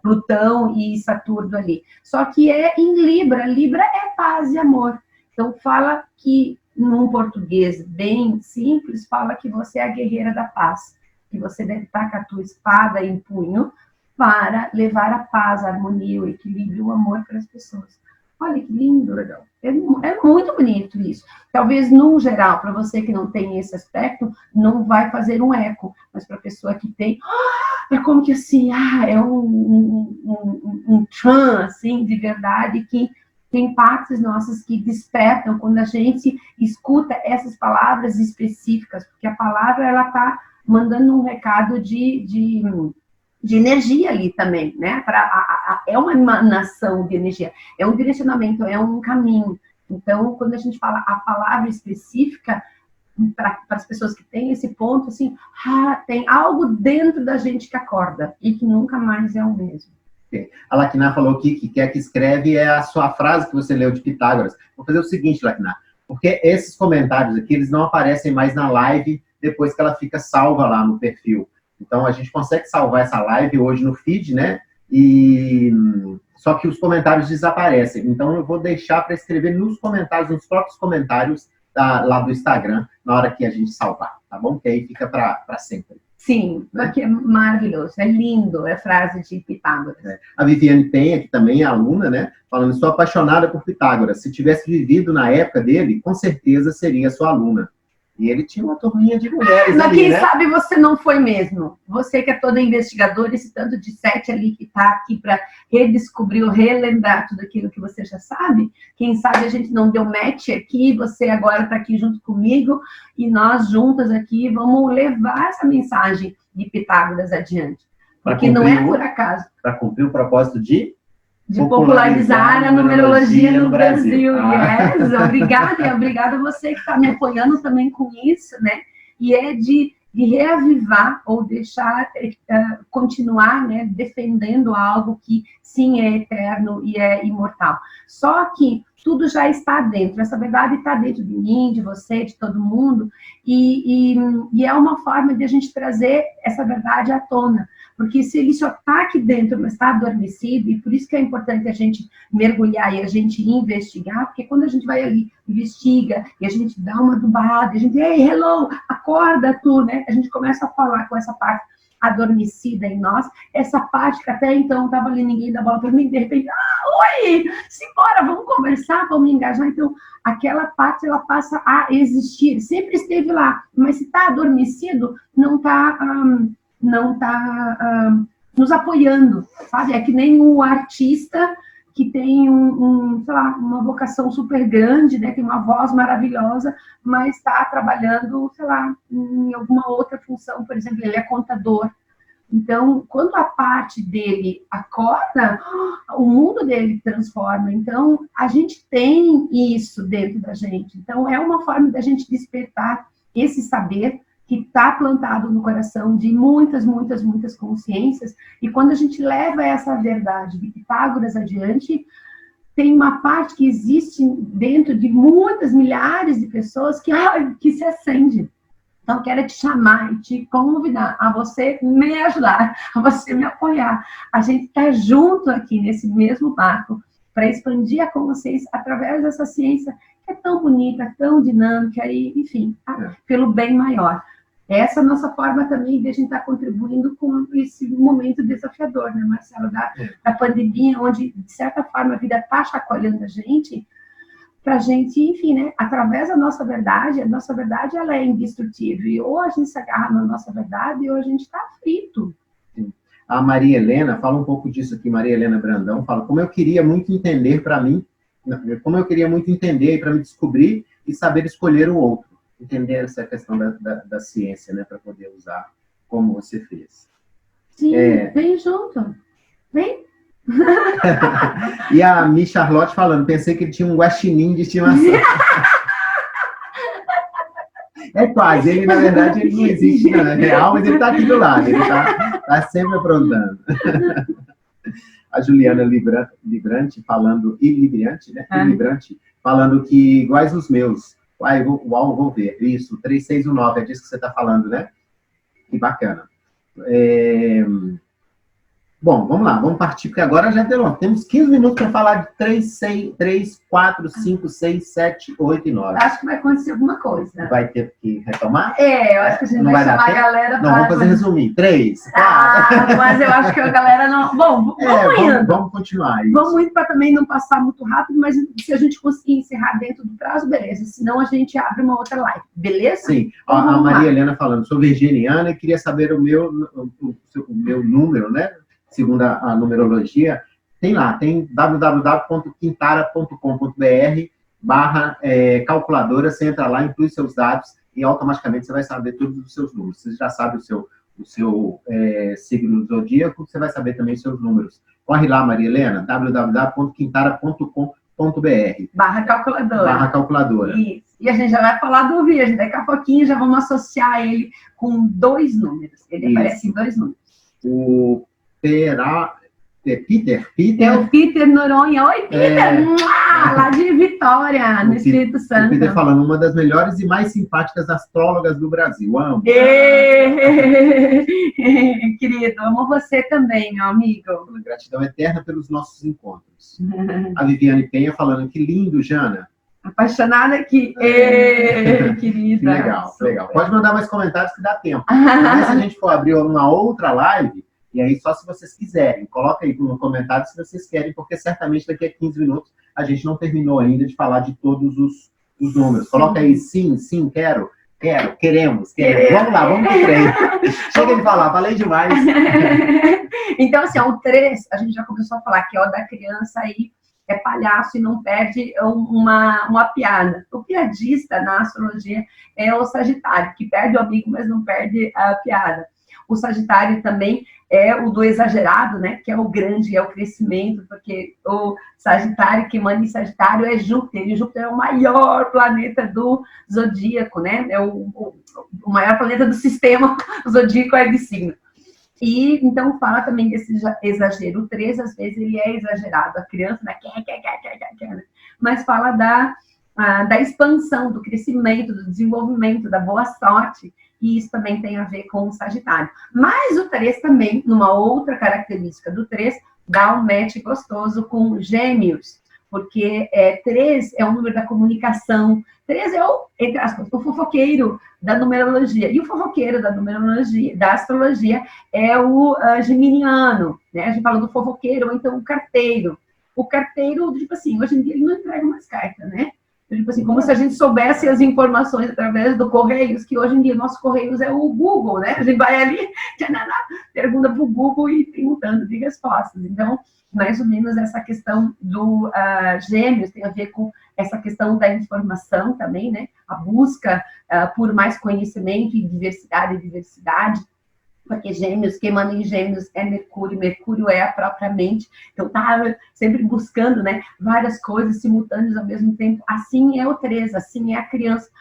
S1: Plutão e Saturno ali. Só que é em Libra. Libra é paz e amor. Então, fala que, num português bem simples, fala que você é a guerreira da paz. Que você deve estar com a tua espada em punho para levar a paz, a harmonia, o equilíbrio, o amor para as pessoas. Olha que lindo, legal. É muito bonito isso. Talvez, no geral, para você que não tem esse aspecto, não vai fazer um eco. Mas para a pessoa que tem, é como que assim, é um tchan, assim, de verdade, que tem partes nossas que despertam quando a gente escuta essas palavras específicas, porque a palavra, ela está mandando um recado de energia ali também, né? É uma emanação de energia, é um direcionamento, é um caminho. Então, quando a gente fala a palavra específica, para as pessoas que têm esse ponto, assim, tem algo dentro da gente que acorda e que nunca mais é o mesmo.
S2: A Laquiná falou aqui que quer que escreve é a sua frase que você leu de Pitágoras. Vou fazer o seguinte, Laquiná, porque esses comentários aqui, eles não aparecem mais na live depois que ela fica salva lá no perfil. Então, a gente consegue salvar essa live hoje no feed, né? Só que os comentários desaparecem. Então, eu vou deixar para escrever nos comentários, nos próprios comentários lá do Instagram, na hora que a gente salvar, tá bom? Que aí fica para sempre.
S1: Sim, porque é maravilhoso, é lindo, é frase de Pitágoras.
S2: A Viviane Penha, que também é aluna, né? Falando, sou apaixonada por Pitágoras. Se tivesse vivido na época dele, com certeza seria sua aluna. E ele tinha uma turminha de mulheres.
S1: Mas
S2: ali,
S1: quem
S2: né?
S1: sabe você não foi mesmo. Você que é toda investigadora, esse tanto de 7 ali que está aqui para redescobrir ou relembrar tudo aquilo que você já sabe. Quem sabe a gente não deu match aqui, você agora está aqui junto comigo e nós juntas aqui vamos levar essa mensagem de Pitágoras adiante. Porque não é por acaso.
S2: Para cumprir o propósito de
S1: popularizar a numerologia no Brasil. Yes, obrigada, e obrigada a você que está me apoiando também com isso, né? E é de reavivar ou deixar, continuar, né, defendendo algo que sim é eterno e é imortal. Só que tudo já está dentro, essa verdade está dentro de mim, de você, de todo mundo, e é uma forma de a gente trazer essa verdade à tona. Porque se ele só está aqui dentro, mas está adormecido, e por isso que é importante a gente mergulhar e a gente investigar, porque quando a gente vai ali, investiga, e a gente dá uma adubada, a gente, ei, hello, acorda tu, né? A gente começa a falar com essa parte adormecida em nós, essa parte que até então estava ali, ninguém dá bola para mim, de repente, oi, simbora, vamos conversar, vamos engajar. Então, aquela parte, ela passa a existir, sempre esteve lá, mas se está adormecido, não está nos apoiando, sabe? É que nem o artista que tem sei lá, uma vocação super grande, né? Tem uma voz maravilhosa, mas está trabalhando, sei lá, em alguma outra função, por exemplo, ele é contador. Então, quando a parte dele acorda, o mundo dele transforma. Então, a gente tem isso dentro da gente. Então, é uma forma da gente despertar esse saber que está plantado no coração de muitas, muitas, muitas consciências, e quando a gente leva essa verdade de Pitágoras adiante, tem uma parte que existe dentro de muitas, milhares de pessoas que se acende. Então, quero te chamar e te convidar a você me ajudar, a você me apoiar. A gente está junto aqui nesse mesmo barco para expandir com vocês através dessa ciência que é tão bonita, tão dinâmica, e, enfim, pelo bem maior. Essa é a nossa forma também de a gente estar contribuindo com esse momento desafiador, né, Marcelo, da pandemia, onde, de certa forma, a vida está chacoalhando a gente, para a gente, enfim, né, através da nossa verdade, a nossa verdade ela é indestrutível, e ou a gente se agarra na nossa verdade, ou a gente está frito.
S2: A Maria Helena fala um pouco disso aqui, Maria Helena Brandão, fala, como eu queria muito entender para mim, como eu queria muito entender para me descobrir e saber escolher o outro. Entender essa questão da ciência, né, para poder usar como você fez.
S1: Sim, vem junto. Vem.
S2: E a Mi Charlotte falando, pensei que ele tinha um guaxinim de estimação. É quase, ele na verdade ele não existe, não, é real, mas ele está aqui do lado, ele está sempre aprontando. A Juliana Librante falando, Librante, né? Librante, falando que iguais os meus. Vou ver. Isso, 3619, é disso que você está falando, né? Que bacana. Bom, vamos lá, vamos partir, porque agora já deu. Temos 15 minutos para falar de 3, 4, 5, 6, 7, 8 e 9.
S1: Acho que vai acontecer alguma coisa.
S2: Vai ter que retomar?
S1: Eu acho que a gente vai chamar a galera para...
S2: Não, vamos fazer resumir. 3, 4...
S1: mas eu acho que a galera não... Bom,
S2: vamos continuar. Isso.
S1: Vamos indo para também não passar muito rápido, mas se a gente conseguir encerrar dentro do prazo, beleza. Senão a gente abre uma outra live, beleza?
S2: Sim. A Maria Helena falando, sou virginiana e queria saber o meu número, né? Segundo a numerologia, Tem lá, tem www.quintara.com.br/calculadora, você entra lá, inclui seus dados e automaticamente você vai saber todos os seus números. Você já sabe o seu signo zodíaco, você vai saber também os seus números. Corre lá, Maria Helena, www.quintara.com.br/calculadora.
S1: Isso. E a gente já vai falar do Virgem, daqui a pouquinho já vamos associar ele com 2 números. Ele aparece em 2 números.
S2: O Peter?
S1: É o Peter Noronha. Oi, Peter! Lá de Vitória, no Espírito Santo.
S2: O Peter falando, uma das melhores e mais simpáticas astrólogas do Brasil. Amo.
S1: Querido, amo você também, meu amigo.
S2: Gratidão eterna pelos nossos encontros. A Viviane Penha falando, que lindo, Jana.
S1: Apaixonada aqui. Querida.
S2: Legal, legal. Pode mandar mais comentários que dá tempo. Mas se a gente for abrir uma outra live, e aí só se vocês quiserem, coloca aí no comentário se vocês querem, porque certamente daqui a 15 minutos a gente não terminou ainda de falar de todos os números. Coloca aí, sim, queremos. Vamos lá, vamos pro 3. Chega de falar, falei demais.
S1: Então, assim, o 3, a gente já começou a falar que é o da criança aí, é palhaço e não perde uma piada. O piadista na astrologia é o Sagitário, que perde o amigo, mas não perde a piada. O Sagitário também é o do exagerado, né? Que é o grande, é o crescimento, porque o Sagitário, que manda em Sagitário, é Júpiter. E Júpiter é o maior planeta do zodíaco, né? É o maior planeta do sistema zodíaco é de signo. E então fala também desse exagero. O 3, às vezes, ele é exagerado. A criança, né? Quer, mas fala da expansão, do crescimento, do desenvolvimento, da boa sorte. E isso também tem a ver com o Sagitário. Mas o 3 também, numa outra característica do 3, dá um match gostoso com Gêmeos, porque 3 é o número da comunicação, 3 é entre aspas, o fofoqueiro da numerologia. E o fofoqueiro da numerologia, da astrologia, é o geminiano, né? A gente fala do fofoqueiro, ou então o carteiro. O carteiro, tipo assim, hoje em dia ele não entrega mais cartas, né? Tipo assim, como se a gente soubesse as informações através do Correios, que hoje em dia nosso Correios é o Google, né? A gente vai ali, pergunta para o Google e tem um tanto de respostas. Então, mais ou menos essa questão do Gêmeos tem a ver com essa questão da informação também, né? A busca por mais conhecimento e diversidade. Porque Gêmeos, quem manda em Gêmeos é Mercúrio, Mercúrio é a própria mente, então tá sempre buscando, né, várias coisas simultâneas ao mesmo tempo. Assim é o 3, assim é a criança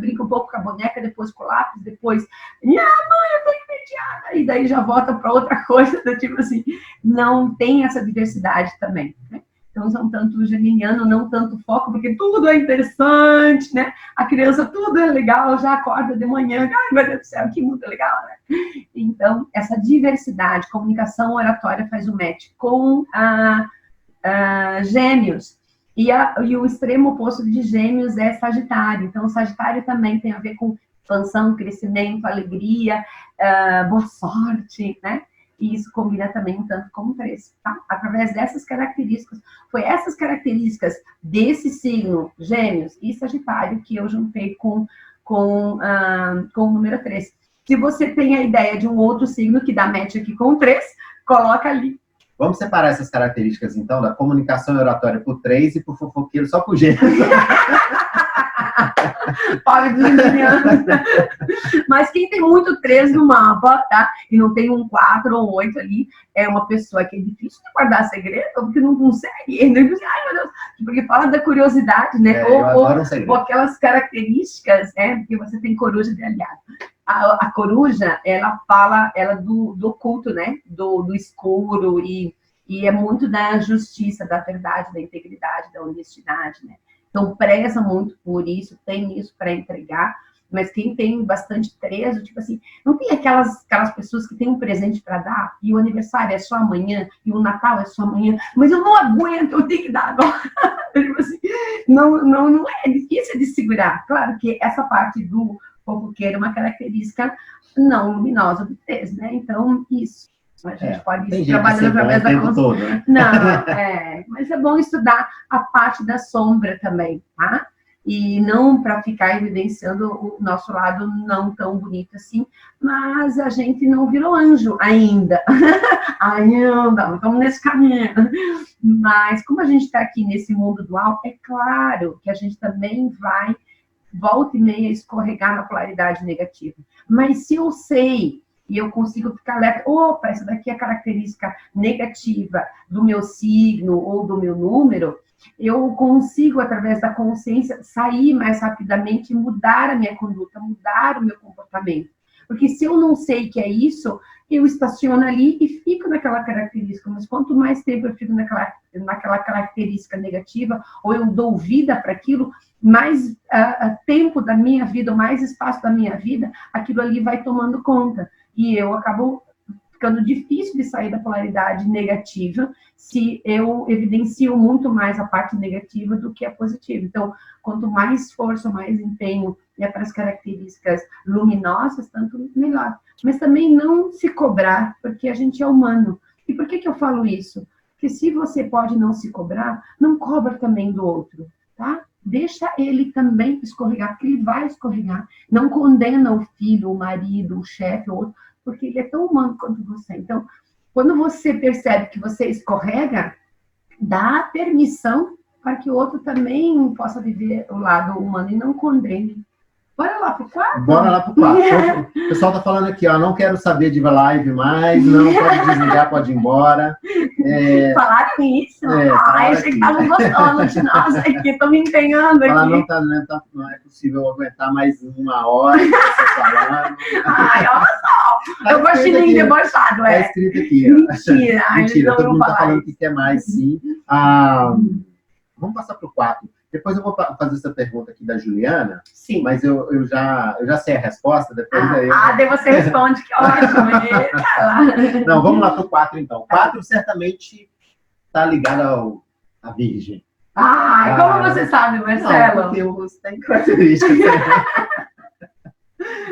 S1: brinca um pouco com a boneca, depois com o lápis, depois, minha mãe, eu tô entediada, e daí já volta para outra coisa, tipo assim, não tem essa diversidade também, né? Então, são tanto o geminiano, não tanto foco, porque tudo é interessante, né? A criança, tudo é legal, já acorda de manhã, ai, meu Deus do céu, que muito legal, né? Então, essa diversidade, comunicação oratória faz um match com Gêmeos. E o extremo oposto de Gêmeos é Sagitário. Então, o Sagitário também tem a ver com expansão, crescimento, alegria, boa sorte, né? E isso combina também um tanto com o 3, tá? Através dessas características, foi essas características desse signo, Gêmeos e Sagitário, que eu juntei com o número 3. Se você tem a ideia de um outro signo que dá match aqui com o 3, coloca ali.
S2: Vamos separar essas características, então, da comunicação oratória por 3 e por fofoqueiro só por Gêmeos.
S1: Pobre dos geminianos. Mas quem tem muito 3 no mapa, tá? E não tem um 4 ou um 8 ali, é uma pessoa que é difícil de guardar segredo, porque não consegue. Ai, meu Deus. Porque fala da curiosidade, né? Ou aquelas características, porque você tem coruja de aliado. A coruja, ela fala do oculto, né? Do escuro e é muito da justiça, da verdade, da integridade, da honestidade, né? Então, preza muito por isso, tem isso para entregar, mas quem tem bastante 3, tipo assim, não tem aquelas pessoas que têm um presente para dar, e o aniversário é só amanhã, e o Natal é só amanhã, mas eu não aguento, eu tenho que dar agora. Tipo assim, não é difícil de segurar. Claro que essa parte do fofoqueiro é uma característica não luminosa do 3, né? Então, isso. A gente pode ir trabalhando através da
S2: todo, né?
S1: Não, mas é bom estudar a parte da sombra também, tá? e não para ficar evidenciando o nosso lado não tão bonito assim, mas a gente não virou anjo ainda. Ainda, estamos nesse caminho. Mas como a gente está aqui nesse mundo dual, é claro que a gente também vai, volta e meia, escorregar na polaridade negativa. Mas se eu sei e eu consigo ficar alerta, opa, essa daqui é a característica negativa do meu signo ou do meu número, eu consigo, através da consciência, sair mais rapidamente e mudar a minha conduta, mudar o meu comportamento. Porque se eu não sei que é isso, eu estaciono ali e fico naquela característica. Mas quanto mais tempo eu fico naquela característica negativa, ou eu dou vida para aquilo, mais tempo da minha vida, ou mais espaço da minha vida, aquilo ali vai tomando conta. E eu acabo ficando difícil de sair da polaridade negativa se eu evidencio muito mais a parte negativa do que a positiva. Então, quanto mais esforço, mais empenho para as características luminosas, tanto melhor. Mas também não se cobrar, porque a gente é humano. E por que eu falo isso? Porque se você pode não se cobrar, não cobra também do outro, tá? Deixa ele também escorregar, porque ele vai escorregar. Não condena o filho, o marido, o chefe, o outro, porque ele é tão humano quanto você. Então, quando você percebe que você escorrega, dá permissão para que o outro também possa viver o lado humano e não condene. Bora lá pro 4?
S2: Bora lá pro 4. O pessoal tá falando aqui, ó, não quero saber de live mais, não pode desligar, pode ir embora.
S1: Falaram isso? Achei que estavam gostando de nós aqui, estão me empenhando aqui.
S2: Não é possível aguentar mais uma hora de você falando.
S1: Ai, olha só, eu gosto de debochado,
S2: Tá escrito aqui.
S1: Mentira,
S2: mentira, todo mundo tá falando que quer mais, sim. Vamos passar pro 4. Depois eu vou fazer essa pergunta aqui da Juliana.
S1: Sim.
S2: Mas eu já sei a resposta. Depois
S1: daí você responde, que ótimo.
S2: Não, vamos lá para o 4, então. O 4 certamente está ligado à Virgem.
S1: Como você sabe, Marcelo?
S2: Não, porque você tem características.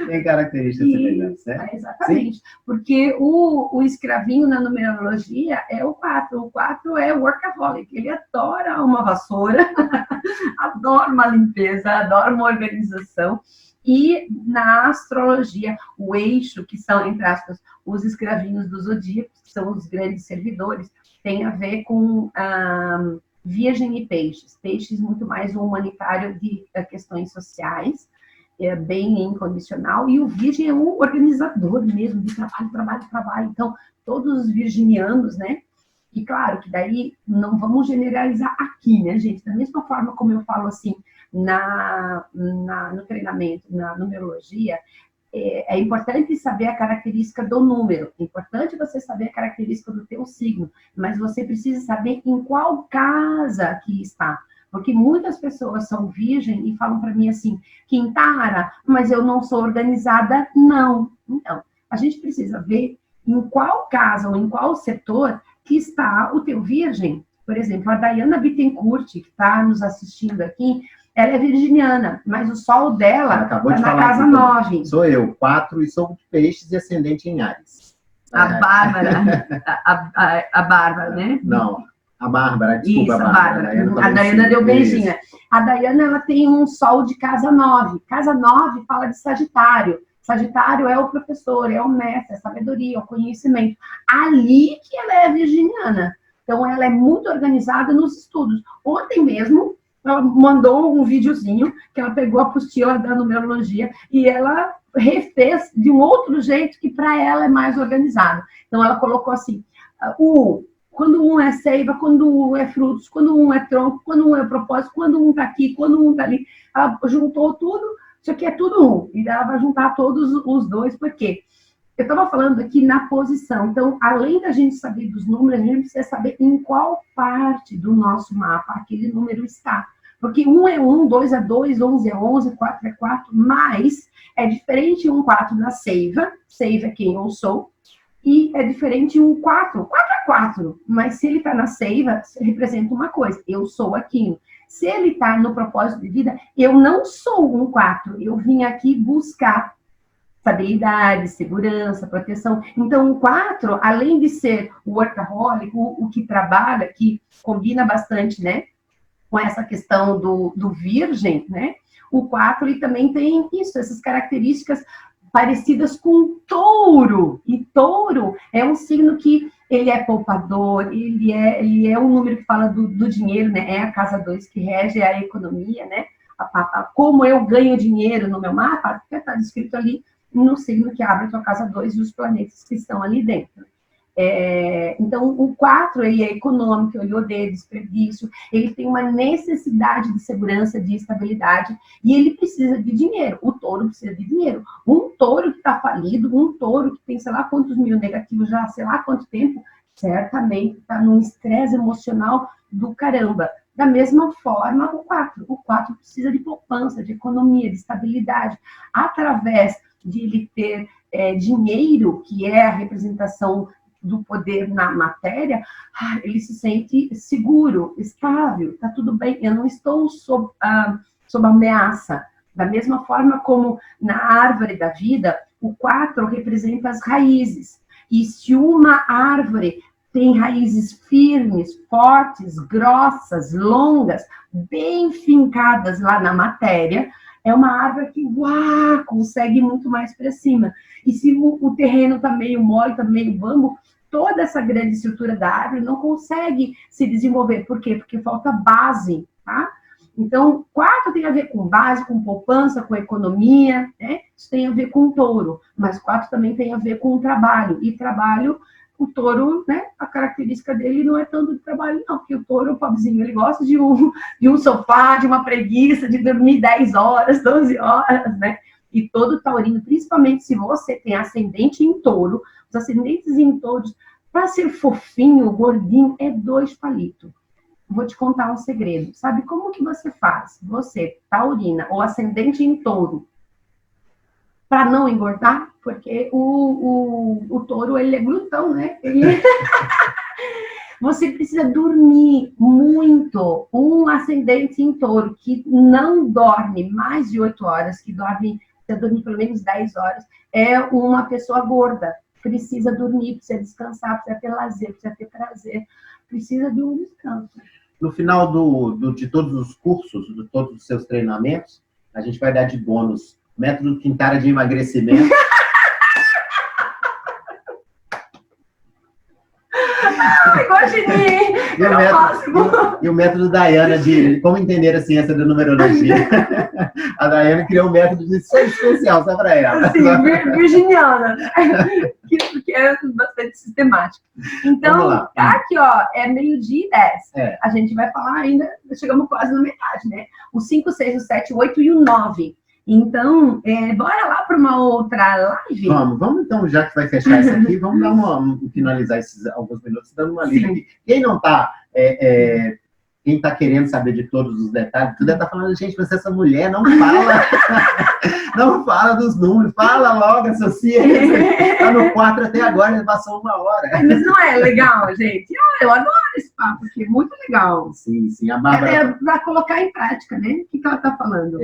S2: Tem características semelhantes, né?
S1: Exatamente. Sim. Porque o escravinho na numerologia é o 4. O 4 é o workaholic. Ele adora uma vassoura, adora uma limpeza, adora uma organização. E na astrologia, o eixo, que são, entre aspas, os escravinhos dos zodíacos, que são os grandes servidores, tem a ver com Virgem e Peixes. Peixes muito mais um humanitário de questões sociais, bem incondicional, e o Virgem é um organizador mesmo, de trabalho. Então, todos os virginianos, né? E claro que daí não vamos generalizar aqui, né, gente? Da mesma forma como eu falo assim, no treinamento, na numerologia, é importante saber a característica do número, é importante você saber a característica do teu signo, mas você precisa saber em qual casa que está. Porque muitas pessoas são virgem e falam para mim assim, Quintara, mas eu não sou organizada, não. Então, a gente precisa ver em qual casa ou em qual setor que está o teu virgem. Por exemplo, a Dayana Bittencourt, que está nos assistindo aqui, ela é virginiana, mas o sol dela está na casa 9.
S2: Sou eu, 4, e sou de Peixes e ascendente em Áries.
S1: A Bárbara, a Bárbara, né?
S2: Não. A Bárbara, desculpa.
S1: Isso, a Bárbara. A Dayana deu beijinho. Isso. A Dayana, ela tem um sol de casa 9. Casa 9 fala de Sagitário. Sagitário é o professor, é o mestre, é a sabedoria, é o conhecimento. Ali que ela é virginiana. Então, ela é muito organizada nos estudos. Ontem mesmo, ela mandou um videozinho que ela pegou a apostila da numerologia e ela refez de um outro jeito que para ela é mais organizado. Então, ela colocou assim, quando um é seiva, quando um é frutos, quando um é tronco, quando um é propósito, quando um está aqui, quando um está ali. Ela juntou tudo, isso aqui é tudo um. E ela vai juntar todos os dois, por quê? Eu estava falando aqui na posição. Então, além da gente saber dos números, a gente precisa saber em qual parte do nosso mapa aquele número está. Porque 1 é 1, 2 é 2, 11 é 11, 4 é 4, mas é diferente um 4 da seiva. Seiva é quem eu sou. E é diferente um 4. 4 é 4, mas se ele está na seiva, representa uma coisa, eu sou aquilo. Se ele está no propósito de vida, eu não sou um 4, eu vim aqui buscar estabilidade, segurança, proteção. Então, o 4, além de ser o workaholic, o que trabalha, que combina bastante, né? com essa questão do virgem, né? O 4, ele também tem isso, essas características parecidas com o touro. E touro é um signo que ele é poupador, ele é um número que fala do dinheiro, né? É a casa 2 que rege a economia, né? Como eu ganho dinheiro no meu mapa, está descrito ali no signo que abre a sua casa 2 e os planetas que estão ali dentro. Então, o 4, ele é econômico, ele odeia desperdício, ele tem uma necessidade de segurança, de estabilidade, e ele precisa de dinheiro. O touro precisa de dinheiro. Um touro que está falido, um touro que tem sei lá quantos mil negativos já, sei lá quanto tempo, certamente está num estresse emocional do caramba. Da mesma forma, o 4. O 4 precisa de poupança, de economia, de estabilidade, através de ele ter dinheiro, que é a representação do poder na matéria, ele se sente seguro, estável, tá tudo bem, eu não estou sob ameaça. Da mesma forma como na árvore da vida, o 4 representa as raízes. E se uma árvore tem raízes firmes, fortes, grossas, longas, bem fincadas lá na matéria, é uma árvore que consegue muito mais para cima. E se o terreno está meio mole, está meio bambo, toda essa grande estrutura da árvore não consegue se desenvolver. Por quê? Porque falta base, tá? Então, 4 tem a ver com base, com poupança, com economia, né? Isso tem a ver com o touro, mas 4 também tem a ver com o trabalho. E trabalho, o touro, né? A característica dele não é tanto de trabalho, não, porque o touro, o pobrezinho, ele gosta de um sofá, de uma preguiça, de dormir 10 horas, 12 horas, né? E todo taurino, principalmente se você tem ascendente em touro, os ascendentes em touros, para ser fofinho, gordinho, é 2 palitos. Vou te contar um segredo. Sabe como que você faz? Você, taurina, ou ascendente em touro, para não engordar? Porque o touro, ele é glutão, né? Você precisa dormir muito. Um ascendente em touro que não dorme mais de 8 horas, que precisa dormir pelo menos 10 horas, é uma pessoa gorda. Precisa dormir, precisa descansar, precisa ter lazer, precisa ter prazer, precisa de um descanso.
S2: No final de todos os cursos, de todos os seus treinamentos, a gente vai dar de bônus método Quintara de emagrecimento.
S1: Imaginei!
S2: E o método Dayana de como entender a ciência da numerologia. A Dayana criou um método só especial só para ela.
S1: Sim, virginiana. Que é bastante sistemático. Então, tá aqui, ó, é 12:10. A gente vai falar ainda, chegamos quase na metade, né? O 5, 6, o 7, o 8 e o 9. Então, bora lá para uma outra live?
S2: Vamos então, já que vai fechar isso aqui, vamos dar finalizar esses alguns minutos, dando uma lida aqui. Quem não está... quem está querendo saber de todos os detalhes, tu deve estar falando, gente, mas essa mulher não fala, não fala dos números, fala logo, associa isso. Está no 4 até agora, já passou 1 hora.
S1: Mas não é legal, gente? Eu adoro esse papo, porque é muito legal.
S2: Sim, a Bárbara...
S1: É para colocar em prática, né? O que ela está falando?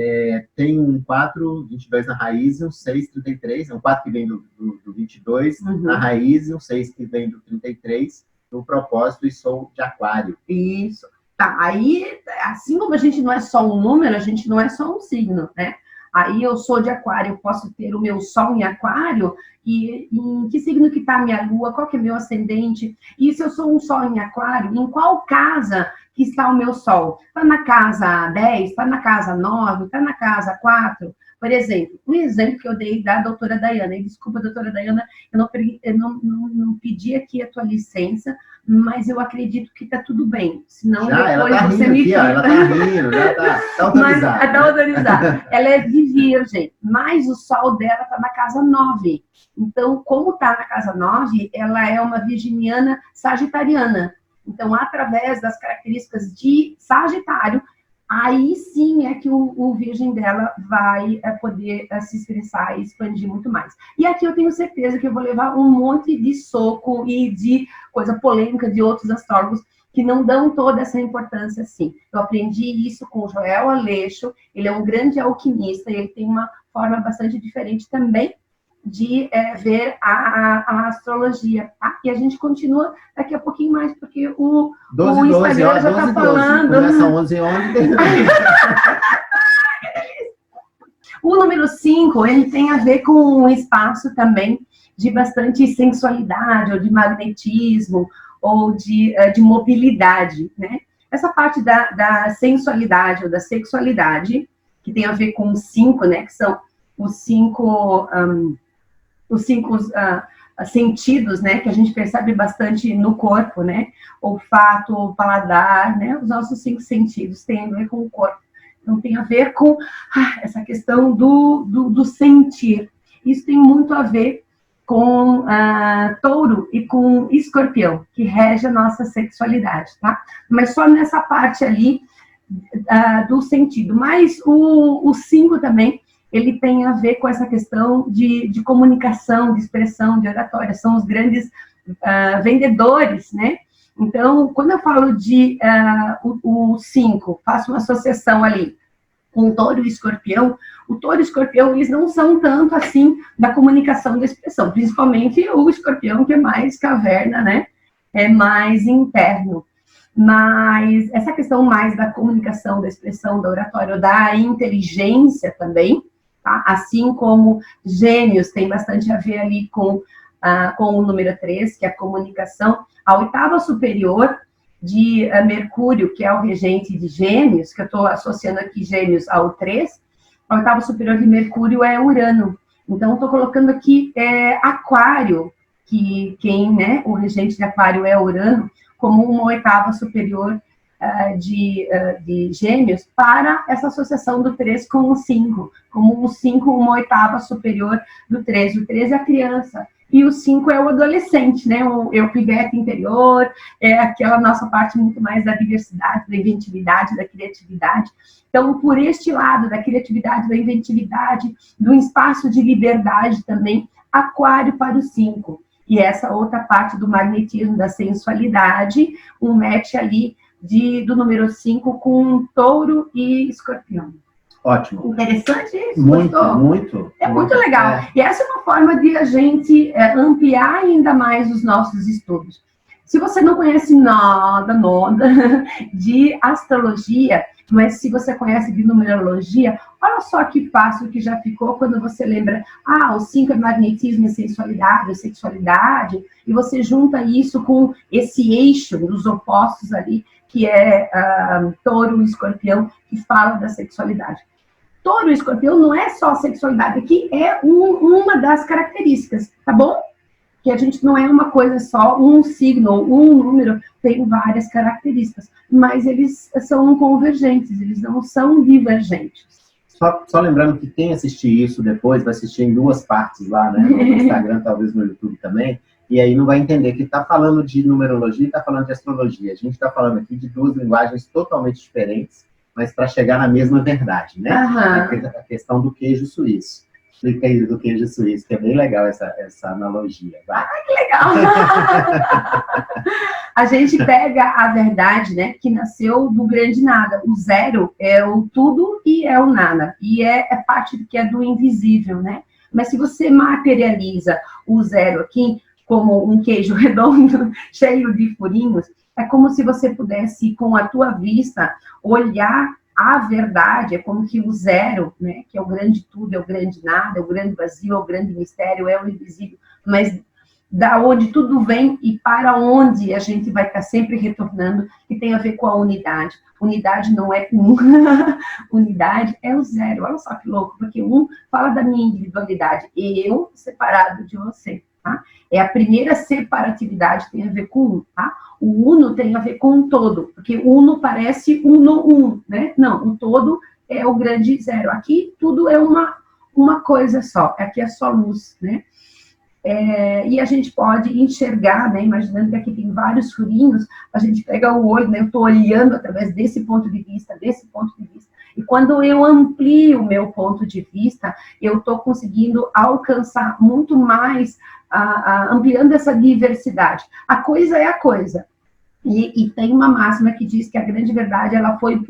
S2: Tem um 4, 22 na raiz e um 6, 33. É um 4 que vem do 22 na raiz e um 6 que vem do 33 no propósito e sou de aquário.
S1: Isso. Tá, aí, assim como a gente não é só um número, a gente não é só um signo, né? Aí eu sou de aquário, eu posso ter o meu sol em aquário, e em que signo que tá a minha lua, qual que é meu ascendente? E se eu sou um sol em aquário, em qual casa que está o meu sol? Tá na casa 10, tá na casa 9, tá na casa 4? Por exemplo, um exemplo que eu dei da doutora Dayana, e desculpa, doutora Dayana, eu não pedi aqui a tua licença, mas eu acredito que tá tudo bem. Senão depois
S2: ela tá
S1: você
S2: rindo
S1: me
S2: aqui, ó, ela tá rindo, já tá autorizada.
S1: Mas tá autorizada. Ela é de virgem, mas o sol dela tá na casa 9. Então, como tá na casa 9, ela é uma virginiana sagitariana. Então, através das características de Sagitário, aí sim é que o virgem dela vai poder se expressar e expandir muito mais. E aqui eu tenho certeza que eu vou levar um monte de soco e de coisa polêmica de outros astrólogos que não dão toda essa importância assim. Eu aprendi isso com o Joel Aleixo, ele é um grande alquimista, e ele tem uma forma bastante diferente também de ver a astrologia, tá? E a gente continua daqui a pouquinho mais, porque o Instagram já está falando.
S2: Começa 11h11.
S1: O número 5, ele tem a ver com um espaço também de bastante sensualidade, ou de magnetismo, ou de mobilidade, né? Essa parte da sensualidade ou da sexualidade, que tem a ver com os 5, né? Que são os cinco sentidos, né? Que a gente percebe bastante no corpo, né? Olfato, paladar, né? Os nossos 5 sentidos têm a ver com o corpo. Então, tem a ver com essa questão do sentir. Isso tem muito a ver com touro e com escorpião, que rege a nossa sexualidade, tá? Mas só nessa parte ali do sentido. Mas o 5 também, ele tem a ver com essa questão de comunicação, de expressão, de oratória. São os grandes vendedores, né? Então, quando eu falo de o 5, faço uma associação ali com o touro e o escorpião, o touro e o escorpião, eles não são tanto assim da comunicação da expressão, principalmente o escorpião, que é mais caverna, né? É mais interno. Mas essa questão mais da comunicação, da expressão, da oratória, da inteligência também, tá? Assim como Gêmeos tem bastante a ver ali com o número 3, que é a comunicação. A oitava superior de Mercúrio, que é o regente de Gêmeos, que eu estou associando aqui Gêmeos ao 3, a oitava superior de Mercúrio é Urano. Então, estou colocando aqui Aquário, que né, o regente de Aquário é Urano, como uma oitava superior de Gêmeos, para essa associação do 3 com o 5, como o 5 uma oitava superior do 3. O 3 é a criança, e o 5 é o adolescente, né? O pivete interior, é aquela nossa parte muito mais da diversidade, da inventividade, da criatividade. Então, por este lado da criatividade, da inventividade, do espaço de liberdade também, Aquário para o 5. E essa outra parte do magnetismo, da sensualidade, um match ali do número 5 com Touro e Escorpião.
S2: Ótimo.
S1: Interessante isso?
S2: Muito,
S1: gostou?
S2: muito.
S1: É muito legal. E essa é uma forma de a gente ampliar ainda mais os nossos estudos. Se você não conhece nada de astrologia, mas se você conhece de numerologia, olha só que fácil que já ficou quando você lembra, o 5 é magnetismo e sensualidade, sexualidade, e você junta isso com esse eixo dos opostos ali, que é Touro e Escorpião, que fala da sexualidade. Touro e Escorpião não é só a sexualidade, aqui é uma das características, tá bom? Que a gente não é uma coisa só, um signo, um número, tem várias características, mas eles são convergentes, eles não são divergentes.
S2: Só lembrando que quem assistir isso depois vai assistir em 2 partes lá, né? No Instagram, talvez no YouTube também, e aí não vai entender que está falando de numerologia e está falando de astrologia. A gente está falando aqui de 2 linguagens totalmente diferentes, mas para chegar na mesma verdade, né? A questão do queijo suíço. Explica aí do queijo suíço, que é bem legal essa analogia. Vai.
S1: Que legal! A gente pega a verdade, né, que nasceu do grande nada. O 0 é o tudo e é o nada. E é parte que é do invisível, né? Mas se você materializa o 0 aqui como um queijo redondo, cheio de furinhos, é como se você pudesse, com a tua vista, olhar a verdade. É como que o 0, né, que é o grande tudo, é o grande nada, é o grande vazio, é o grande mistério, é o invisível, mas da onde tudo vem e para onde a gente vai estar sempre retornando, que tem a ver com a unidade. Unidade não é unidade é o 0. Olha só que louco, porque 1 fala da minha individualidade, eu separado de você, tá? É a primeira separatividade, tem a ver com 1, tá? O uno tem a ver com um todo, porque uno parece uno, né? Não, o todo é o grande 0. Aqui tudo é uma coisa só, aqui é só luz, né? E a gente pode enxergar, né? Imaginando que aqui tem vários furinhos, a gente pega o olho, né? Eu estou olhando através desse ponto de vista, e quando eu amplio o meu ponto de vista, eu estou conseguindo alcançar muito mais, ampliando essa diversidade. A coisa é a coisa. E tem uma máxima que diz que a grande verdade, ela foi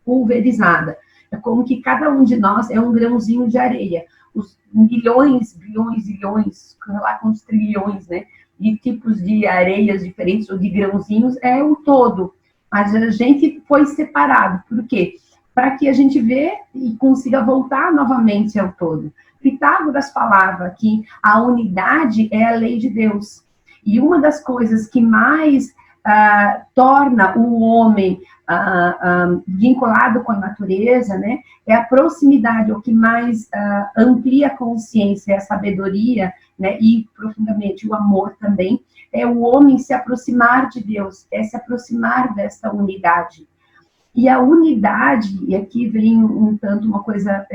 S1: pulverizada. É como que cada um de nós é um grãozinho de areia. os milhões, bilhões, bilhões, lá com os trilhões, né, de tipos de areias diferentes ou de grãozinhos, é o todo. Mas a gente foi separado. Por quê? Para que a gente vê e consiga voltar novamente ao todo. Pitágoras falava que a unidade é a lei de Deus. E uma das coisas que mais torna o homem vinculado com a natureza, né, é a proximidade, o que mais amplia a consciência, a sabedoria, né, e profundamente o amor também, é o homem se aproximar de Deus, é se aproximar dessa unidade. E a unidade, e aqui vem um tanto uma coisa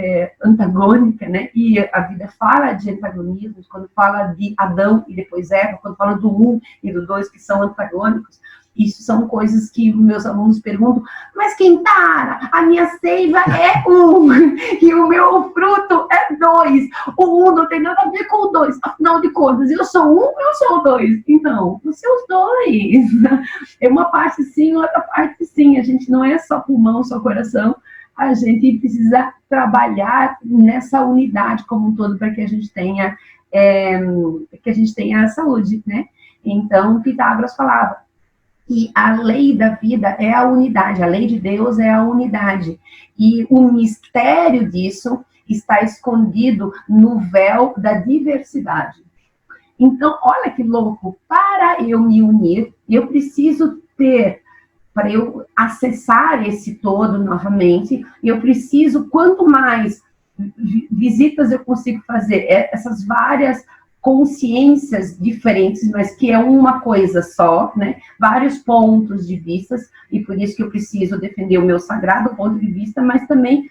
S1: antagônica, né? E a vida fala de antagonismos, quando fala de Adão e depois Eva, quando fala do 1 e do 2, que são antagônicos. Isso são coisas que meus alunos perguntam, mas Kentara, a minha seiva é 1, e o meu fruto é 2. O 1 não tem nada a ver com o 2. Afinal de contas, eu sou 1 ou eu sou 2? Então, os seus 2. É uma parte sim, outra parte sim. A gente não é só pulmão, só coração. A gente precisa trabalhar nessa unidade como um todo para que a gente tenha a saúde, né? Então, Pitágoras falava, e a lei da vida é a unidade, a lei de Deus é a unidade. E o mistério disso está escondido no véu da diversidade. Então, olha que louco, para eu me unir, eu preciso ter, para eu acessar esse todo novamente, eu preciso, quanto mais visitas eu consigo fazer, essas várias consciências diferentes, mas que é uma coisa só, né? Vários pontos de vista, e por isso que eu preciso defender o meu sagrado ponto de vista, mas também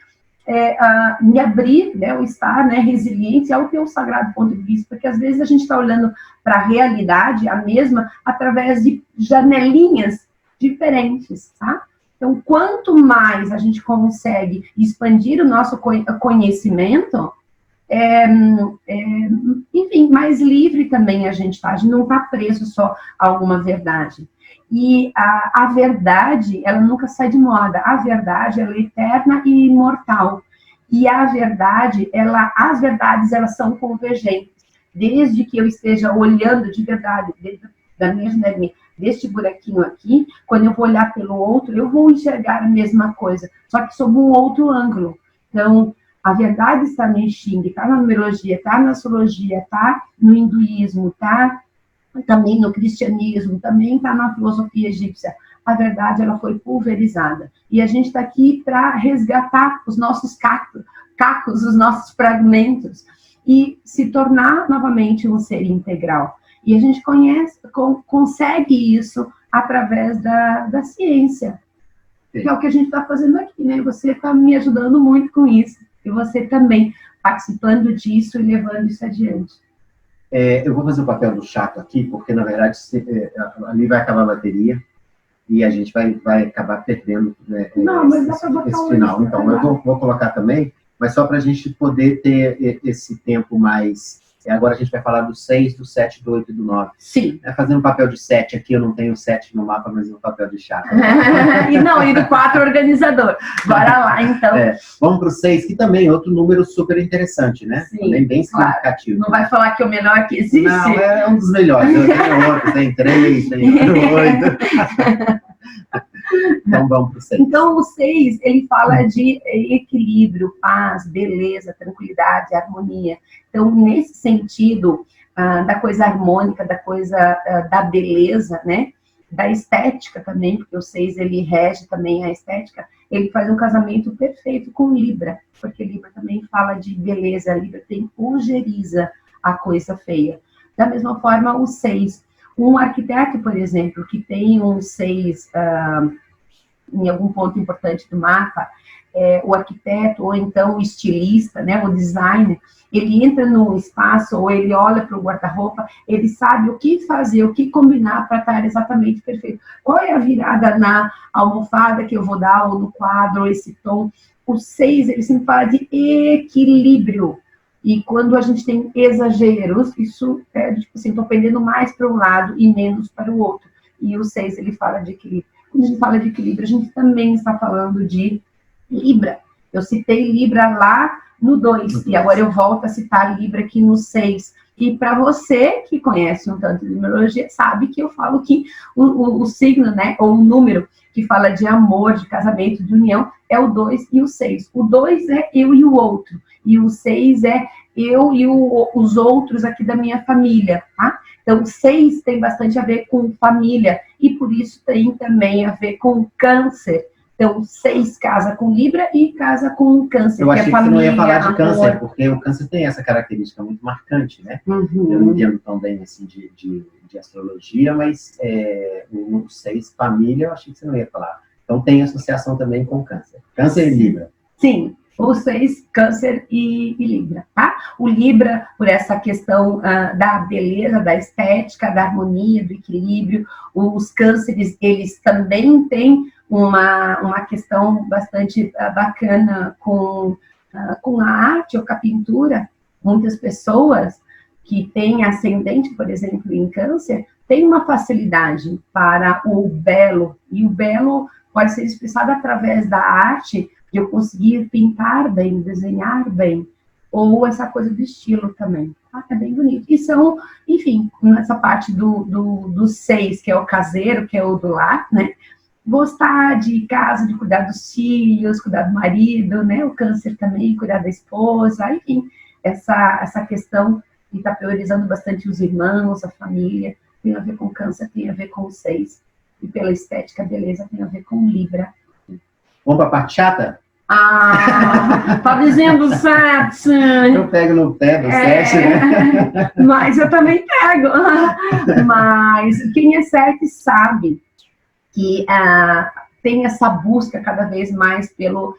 S1: me abrir, né, o estar, né, resiliente ao teu sagrado ponto de vista, porque às vezes a gente está olhando para a realidade, a mesma, através de janelinhas diferentes, tá? Então, quanto mais a gente consegue expandir o nosso conhecimento, enfim, mais livre também a gente não está preso só a alguma verdade. E a verdade, ela nunca sai de moda. A verdade, ela é eterna e imortal. E a verdade, as verdades, elas são convergentes. Desde que eu esteja olhando de verdade, da minha janelinha, deste buraquinho aqui, quando eu vou olhar pelo outro, eu vou enxergar a mesma coisa, só que sob um outro ângulo. Então, a verdade está no I Ching, está na numerologia, está na astrologia, está no hinduísmo, está também no cristianismo, também está na filosofia egípcia. A verdade, ela foi pulverizada. E a gente está aqui para resgatar os nossos cacos, os nossos fragmentos, e se tornar novamente um ser integral. E a gente consegue isso através da ciência, que é o que a gente está fazendo aqui, né? Você está me ajudando muito com isso. E você também participando disso e levando isso adiante.
S2: Eu vou fazer o papel do chato aqui, porque, na verdade, ali vai acabar a bateria e a gente vai acabar perdendo, né, esse final. Então, eu vou colocar também, mas só para a gente poder ter esse tempo mais... Agora a gente vai falar do 6, do 7, do 8 e do 9.
S1: Sim.
S2: Fazendo um papel de 7 aqui, eu não tenho 7 no mapa, mas um papel de chato.
S1: E do 4 organizador. Bora lá, então.
S2: Vamos para o 6, que também é outro número super interessante, né?
S1: Sim,
S2: também bem significativo.
S1: Não vai falar que é o melhor que existe?
S2: Não, é um dos melhores. Tem outro, tem 3, tem 8. Então vamos para o 6.
S1: Então o 6, ele fala de equilíbrio, paz, beleza, tranquilidade, harmonia. Então, nesse sentido, da coisa harmônica, da coisa da beleza, né? Da estética também, porque o 6, ele rege também a estética, ele faz um casamento perfeito com Libra, porque Libra também fala de beleza, Libra tem ojeriza a coisa feia. Da mesma forma, o 6. Um arquiteto, por exemplo, que tem um 6 em algum ponto importante do mapa, o arquiteto, ou então o estilista, né, o designer, ele entra num espaço, ou ele olha para o guarda-roupa, ele sabe o que fazer, o que combinar para estar exatamente perfeito. Qual é a virada na almofada que eu vou dar, ou no quadro, ou esse tom? O 6, ele sempre fala de equilíbrio. E quando a gente tem exageros, isso tipo assim, estou pendendo mais para um lado e menos para o outro. E o 6, ele fala de equilíbrio. Quando a gente fala de equilíbrio, a gente também está falando de Libra. Eu citei Libra lá no 2, e agora eu volto a citar Libra aqui no 6. E para você que conhece um tanto de numerologia, sabe que eu falo que o signo, né, ou o número que fala de amor, de casamento, de união, é o 2 e o 6. O 2 é eu e o outro, e o 6 é eu e os outros aqui da minha família, tá? Então, o 6 tem bastante a ver com família, e por isso tem também a ver com Câncer. Então, 6 casa com Libra e casa com Câncer.
S2: Eu achei que
S1: família,
S2: você não ia falar de
S1: amor.
S2: Câncer, porque o Câncer tem essa característica muito marcante, né?
S1: Uhum.
S2: Eu não entendo tão bem assim, de astrologia, mas o 6, família, eu achei que você não ia falar. Então, tem associação também com Câncer. Câncer e Libra.
S1: Sim, os 6, Câncer e Libra, tá? O Libra, por essa questão da beleza, da estética, da harmonia, do equilíbrio. Os Cânceres, eles também têm uma questão bastante bacana com a arte ou com a pintura. Muitas pessoas que têm ascendente, por exemplo, em Câncer, têm uma facilidade para o belo, e o belo pode ser expressado através da arte, de eu conseguir pintar bem, desenhar bem, ou essa coisa do estilo também. Tá? É bem bonito. E são, enfim, nessa parte do 6, que é o caseiro, que é o do lar, né? Gostar de casa, de cuidar dos filhos, cuidar do marido, né? O Câncer também, cuidar da esposa, enfim, essa questão que está priorizando bastante os irmãos, a família, tem a ver com Câncer, tem a ver com o 6. E pela estética, beleza, tem a ver com Libra.
S2: Vamos para a parte chata?
S1: Tá dizendo 7.
S2: Eu pego no pé do 7, né?
S1: Mas eu também pego. Mas quem é 7 sabe que tem essa busca cada vez mais pelo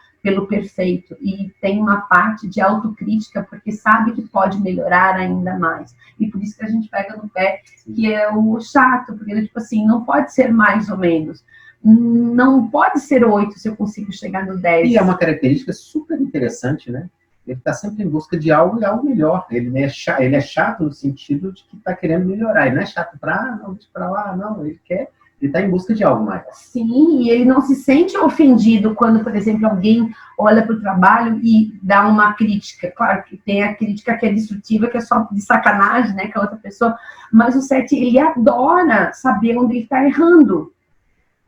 S1: perfeito, e tem uma parte de autocrítica, porque sabe que pode melhorar ainda mais. E por isso que a gente pega no pé, que é o chato, porque, tipo assim, não pode ser mais ou menos. Não pode ser 8 se eu consigo chegar no 10.
S2: E é uma característica super interessante, né? Ele está sempre em busca de algo e algo melhor. Ele é chato no sentido de que está querendo melhorar. Ele não é chato para não, para lá, não. Ele está em busca de algo mais.
S1: Sim, e ele não se sente ofendido quando, por exemplo, alguém olha para o trabalho e dá uma crítica. Claro que tem a crítica que é destrutiva, que é só de sacanagem, né, que a outra pessoa. Mas o 7, ele adora saber onde ele está errando.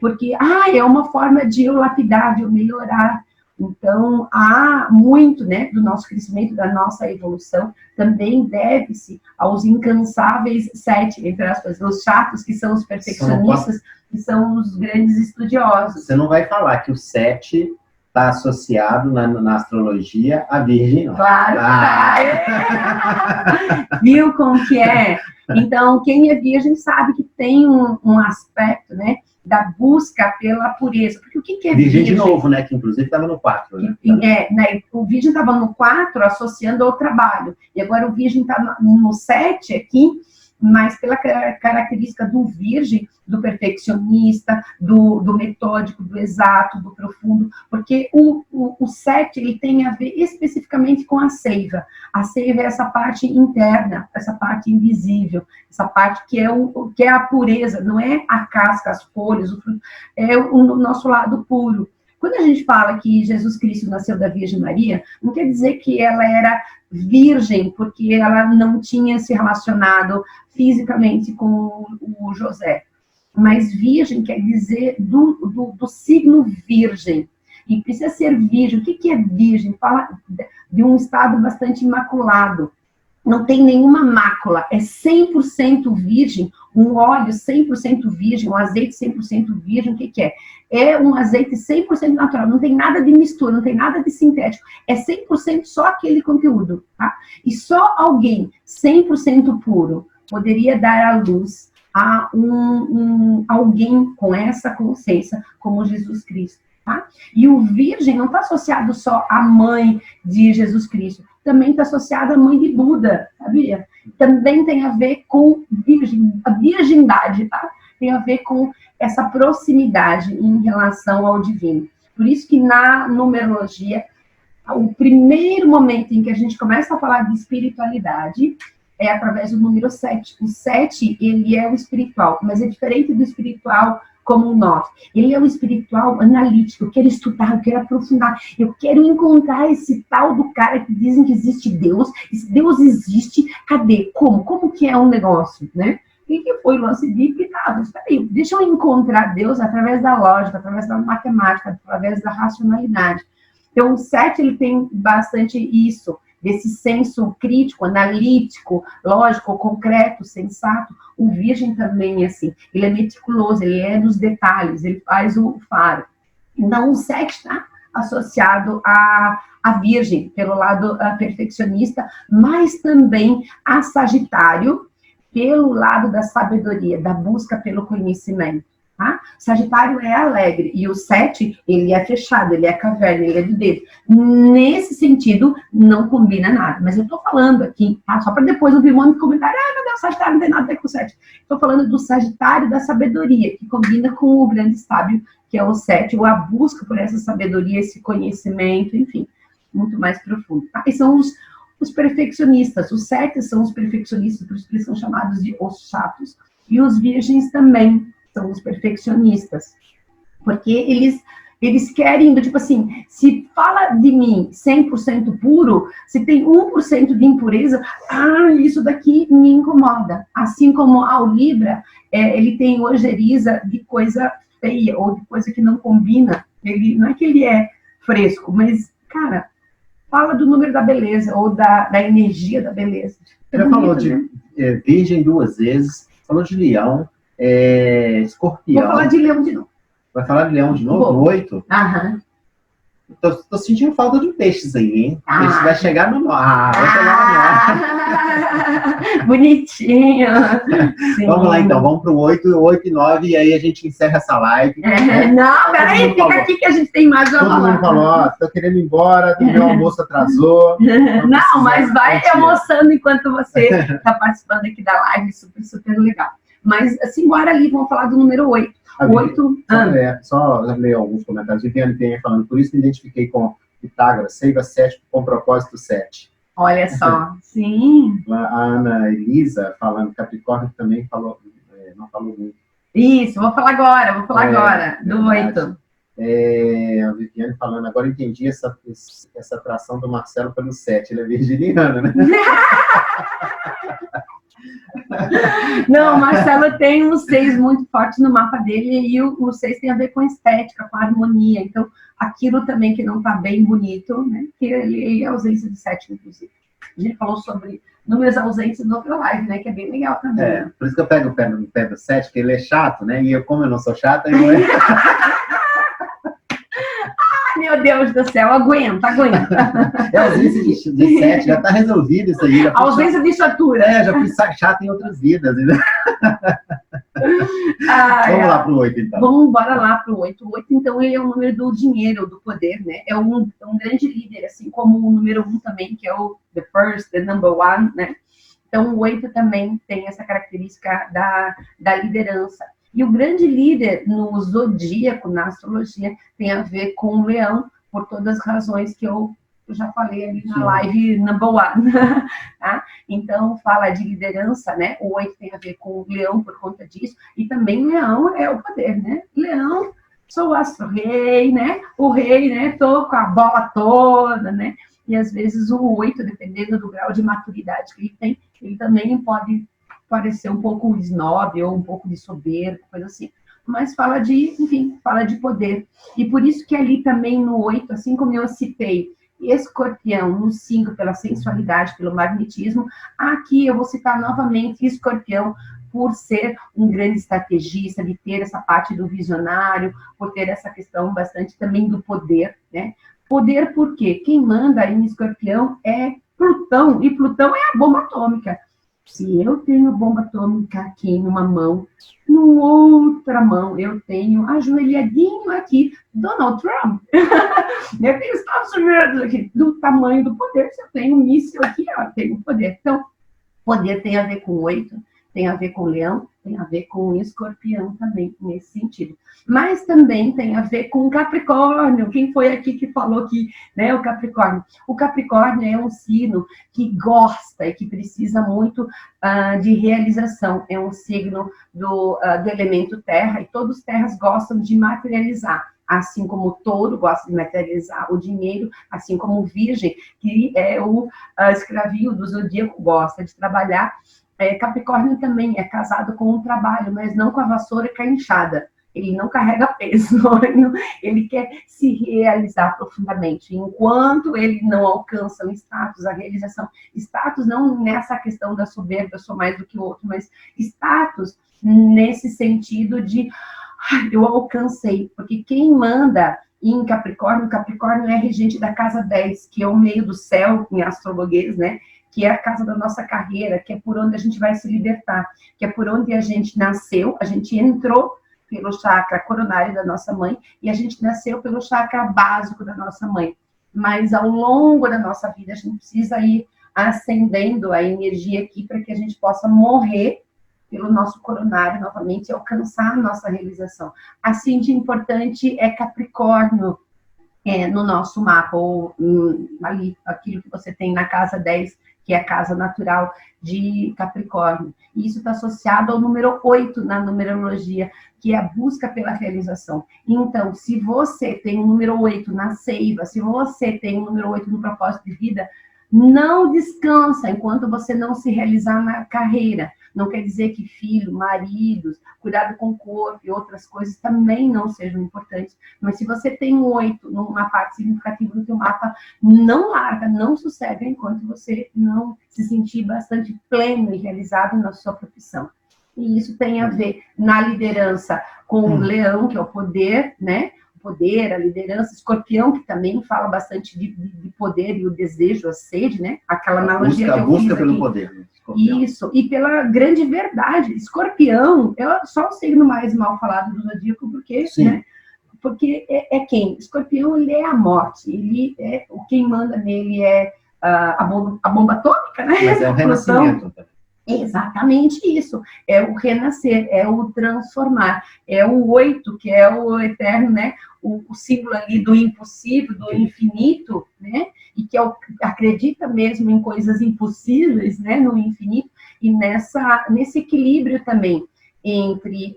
S1: Porque, é uma forma de eu lapidar, de eu melhorar. Então, há muito, né, do nosso crescimento, da nossa evolução, também deve-se aos incansáveis 7, entre aspas, os chatos, que são os perfeccionistas, que são os grandes estudiosos.
S2: Você não vai falar que o 7 está associado na astrologia à Virgem, não.
S1: Claro. Viu como que é? Então, quem é Virgem sabe que tem um aspecto, né, da busca pela pureza. Porque o que é Virgem?
S2: De novo, né? Que inclusive estava no 4. Né?
S1: O Virgem estava no 4 associando ao trabalho. E agora o Virgem está no 7 aqui, mas pela característica do Virgem, do perfeccionista, do metódico, do exato, do profundo, porque o 7, ele tem a ver especificamente com a seiva. A seiva é essa parte interna, essa parte invisível, essa parte que é a pureza, não é a casca, as folhas, o fruto, é o nosso lado puro. Quando a gente fala que Jesus Cristo nasceu da Virgem Maria, não quer dizer que ela era virgem, porque ela não tinha se relacionado fisicamente com o José. Mas virgem quer dizer do signo virgem. E precisa ser virgem. O que é virgem? Fala de um estado bastante imaculado. Não tem nenhuma mácula. É 100% virgem. Um óleo 100% virgem, um azeite 100% virgem. O que é? É um azeite 100% natural. Não tem nada de mistura, não tem nada de sintético. É 100% só aquele conteúdo. Tá? E só alguém 100% puro poderia dar à luz a alguém com essa consciência, como Jesus Cristo. Tá? E o virgem não está associado só à mãe de Jesus Cristo, também está associado à mãe de Buda, sabia? Também tem a ver com a virgindade, tá? Tem a ver com essa proximidade em relação ao divino. Por isso que na numerologia, o primeiro momento em que a gente começa a falar de espiritualidade é através do número 7. O 7, ele é o espiritual, mas é diferente do espiritual como um 9. Ele é um espiritual analítico, eu quero estudar, eu quero aprofundar, eu quero encontrar esse tal do cara que dizem que existe Deus, se Deus existe, cadê? Como que é um negócio, né? E que foi o lance de explicar, peraí, deixa eu encontrar Deus através da lógica, através da matemática, através da racionalidade. Então, o 7, ele tem bastante isso, desse senso crítico, analítico, lógico, concreto, sensato. O Virgem também, assim, ele é meticuloso, ele é nos detalhes, ele faz o faro. Então, o 7 está associado à Virgem, pelo lado perfeccionista, mas também a Sagitário, pelo lado da sabedoria, da busca pelo conhecimento. Tá? Sagitário é alegre, e o 7, ele é fechado, ele é caverna, ele é de dedo. Nesse sentido, não combina nada. Mas eu tô falando aqui, tá? Só para depois ouvir um monte de comentário, meu Deus, Sagitário não tem nada a ver com o 7. Estou falando do Sagitário da sabedoria, que combina com o grande sábio, que é o 7, ou a busca por essa sabedoria, esse conhecimento, enfim, muito mais profundo. Tá? E são os perfeccionistas. Os 7 são os perfeccionistas, por isso que eles são chamados de os chatos. E os virgens também são os perfeccionistas, porque eles querem, tipo assim, se fala de mim 100% puro, se tem 1% de impureza, isso daqui me incomoda. Assim como o Libra, ele tem ojeriza de coisa feia, ou de coisa que não combina. Ele, não é que ele é fresco, mas, cara, fala do número da beleza, ou da energia da beleza.
S2: Já falou de Virgem 2 vezes, falou de Leão, Escorpião.
S1: Vou falar de Leão de novo.
S2: Vai falar de Leão de novo? No 8?
S1: Aham.
S2: Tô sentindo falta de peixes aí, hein? Peixe vai chegar no 9. Vai chegar no 9.
S1: Bonitinho.
S2: Vamos lá, então. Vamos pro 8 e 9, e aí a gente encerra essa live.
S1: Não, peraí, fica aqui que a gente tem mais uma.
S2: Todo mundo falou, ó, tô querendo ir embora, o meu almoço atrasou.
S1: Não, mas vai almoçando enquanto você tá participando aqui da live, super, super legal. Mas, assim, bora ali, vamos falar do número 8.
S2: Só ler alguns comentários. Viviane Penha falando, por isso me identifiquei com Pitágoras, seiva 7 com propósito 7.
S1: Olha só, sim.
S2: A Ana Elisa falando, Capricórnio também falou, não falou muito.
S1: Isso, vou falar agora, do 8.
S2: A Viviane falando, agora entendi essa atração do Marcelo pelo 7, ele é virginiano, né?
S1: Não, o Marcelo tem um 6 muito forte no mapa dele, e o 6 tem a ver com estética, com harmonia. Então, aquilo também que não está bem bonito, né? Que ele é ausência de 7, inclusive. A gente falou sobre números ausentes no outro live, né? Que é bem legal também.
S2: Por isso que eu pego o pé do 7, porque ele é chato, né? E como eu não sou chata, eu não é.
S1: Meu Deus do céu, aguenta.
S2: É ausência de 7, já tá resolvido isso aí.
S1: Ausência de chatura.
S2: Já fui chato em outras vidas. Né? Vamos lá pro 8, então.
S1: Bora lá pro 8. O 8, então, ele é o número do dinheiro, do poder, né? É um grande líder, assim como o número 1 também, que é o the first, the number one, né? Então, o 8 também tem essa característica da liderança. E o grande líder no zodíaco, na astrologia, tem a ver com o leão, por todas as razões que eu já falei ali na live number one. Tá? Então, fala de liderança, né? O 8 tem a ver com o leão por conta disso. E também leão é o poder, né? Leão, sou o astro-rei, né? O rei, né? Tô com a bola toda, né? E às vezes o 8, dependendo do grau de maturidade que ele tem, ele também pode parecer um pouco snob ou um pouco de soberbo, coisa assim. Mas fala de poder. E por isso que ali também no 8, assim como eu citei Escorpião no 5 pela sensualidade, pelo magnetismo, aqui eu vou citar novamente Escorpião por ser um grande estrategista, de ter essa parte do visionário, por ter essa questão bastante também do poder, né? Poder porque quem manda em Escorpião é Plutão, e Plutão é a bomba atômica. Se eu tenho bomba atômica aqui numa mão, no outra mão eu tenho ajoelhadinho aqui Donald Trump. Eu tenho Estados Unidos aqui, do tamanho do poder. Se eu tenho um míssil aqui, eu tenho poder. Então, poder tem a ver com 8, tem a ver com leão, tem a ver com escorpião também, nesse sentido. Mas também tem a ver com Capricórnio. Quem foi aqui que falou que, né, o Capricórnio? O Capricórnio é um signo que gosta e que precisa muito de realização. É um signo do elemento terra, e todos os terras gostam de materializar. Assim como o touro gosta de materializar o dinheiro, assim como o virgem, que é o escravio do zodíaco, gosta de trabalhar. Capricórnio também é casado com o trabalho, mas não com a vassoura e a enxada. Ele não carrega peso, ele quer se realizar profundamente. Enquanto ele não alcança o status, a realização, status não nessa questão da soberba, eu sou mais do que o outro, mas status nesse sentido de eu alcancei, porque quem manda em Capricórnio, Capricórnio é regente da casa 10, que é o meio do céu em astrologuês, né? Que é a casa da nossa carreira, que é por onde a gente vai se libertar, que é por onde a gente nasceu, a gente entrou pelo chakra coronário da nossa mãe e a gente nasceu pelo chakra básico da nossa mãe. Mas ao longo da nossa vida a gente precisa ir acendendo a energia aqui para que a gente possa morrer pelo nosso coronário novamente e alcançar a nossa realização. Assim de importante é Capricórnio no nosso mapa, ou ali, aquilo que você tem na casa 10, que é a casa natural de Capricórnio. E isso está associado ao número 8 na numerologia, que é a busca pela realização. Então, se você tem o número 8 na seiva, se você tem o número 8 no propósito de vida, não descansa enquanto você não se realizar na carreira. Não quer dizer que filho, maridos, cuidado com o corpo e outras coisas também não sejam importantes. Mas se você tem um 8 numa parte significativa do teu mapa, não larga, não sossega enquanto você não se sentir bastante pleno e realizado na sua profissão. E isso tem a ver na liderança com o leão, que é o poder, né? O poder, a liderança, escorpião, que também fala bastante de poder e o desejo, a sede, né? Aquela analogia que eu fiz aqui. A busca pelo poder, né? Escorpião. Isso, e pela grande verdade. Escorpião é só o signo mais mal falado do zodíaco, porque, né? Porque é quem? Escorpião, ele é a morte, ele é, quem manda nele é a bomba atômica, né? Mas é o renascimento. Exatamente isso, é o renascer, é o transformar, é o 8, que é o eterno, né? O símbolo ali do impossível, do infinito, né? E que acredita mesmo em coisas impossíveis, né? No infinito, e nesse equilíbrio também entre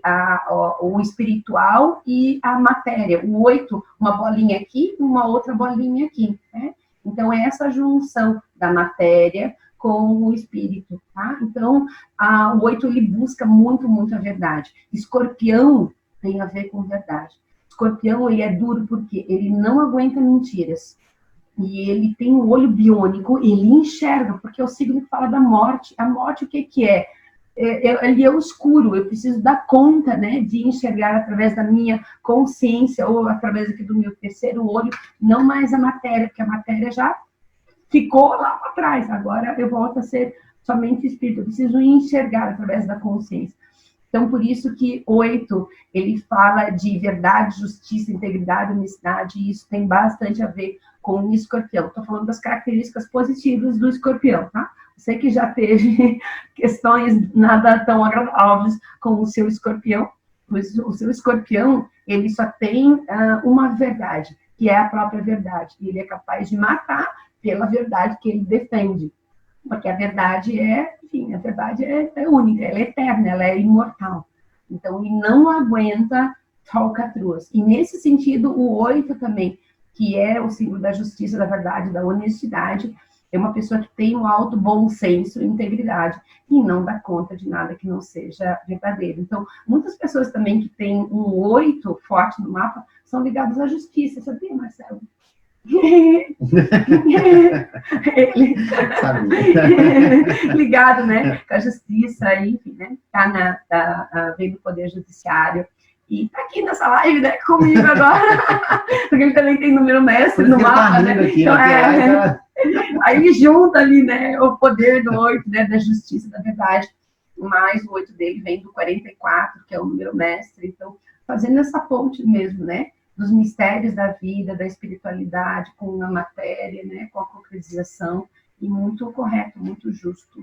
S1: o espiritual e a matéria. O 8, uma bolinha aqui, uma outra bolinha aqui, né? Então, é essa junção da matéria com o espírito, tá? Então, o 8, ele busca muito, muito a verdade. Escorpião tem a ver com verdade. Escorpião, ele é duro porque ele não aguenta mentiras. E ele tem um olho biônico, ele enxerga, porque é o signo que fala da morte. A morte, o que que é? Ele é o escuro, eu preciso dar conta, né, de enxergar através da minha consciência, ou através aqui do meu terceiro olho, não mais a matéria, porque a matéria já ficou lá para trás, agora eu volto a ser somente espírito, eu preciso enxergar através da consciência. Então, por isso que 8, ele fala de verdade, justiça, integridade, honestidade, e isso tem bastante a ver com o escorpião. Estou falando das características positivas do escorpião, tá? Você que já teve questões nada tão agradáveis com o seu escorpião, pois o seu escorpião, ele só tem uma verdade, que é a própria verdade. Ele é capaz de matar pela verdade que ele defende. Porque a verdade enfim, a verdade é única, ela é eterna, ela é imortal. Então, ele não aguenta falcatruas. E nesse sentido, o 8 também, que é o símbolo da justiça, da verdade, da honestidade, é uma pessoa que tem um alto bom senso e integridade e não dá conta de nada que não seja verdadeiro. Então, muitas pessoas também que têm um 8 forte no mapa são ligadas à justiça. Sabia, Marcelo? Ligado, né, com a justiça, enfim, né, vem do poder judiciário e tá aqui nessa live, né, comigo agora, porque ele também tem número mestre no mapa, né, aqui, então, aí ele junta ali, né, o poder do 8, né, da justiça, da verdade, mas o 8 dele vem do 44, que é o número mestre, então, fazendo essa ponte mesmo, né, dos mistérios da vida, da espiritualidade, com a matéria, né, com a concretização, e muito correto, muito justo.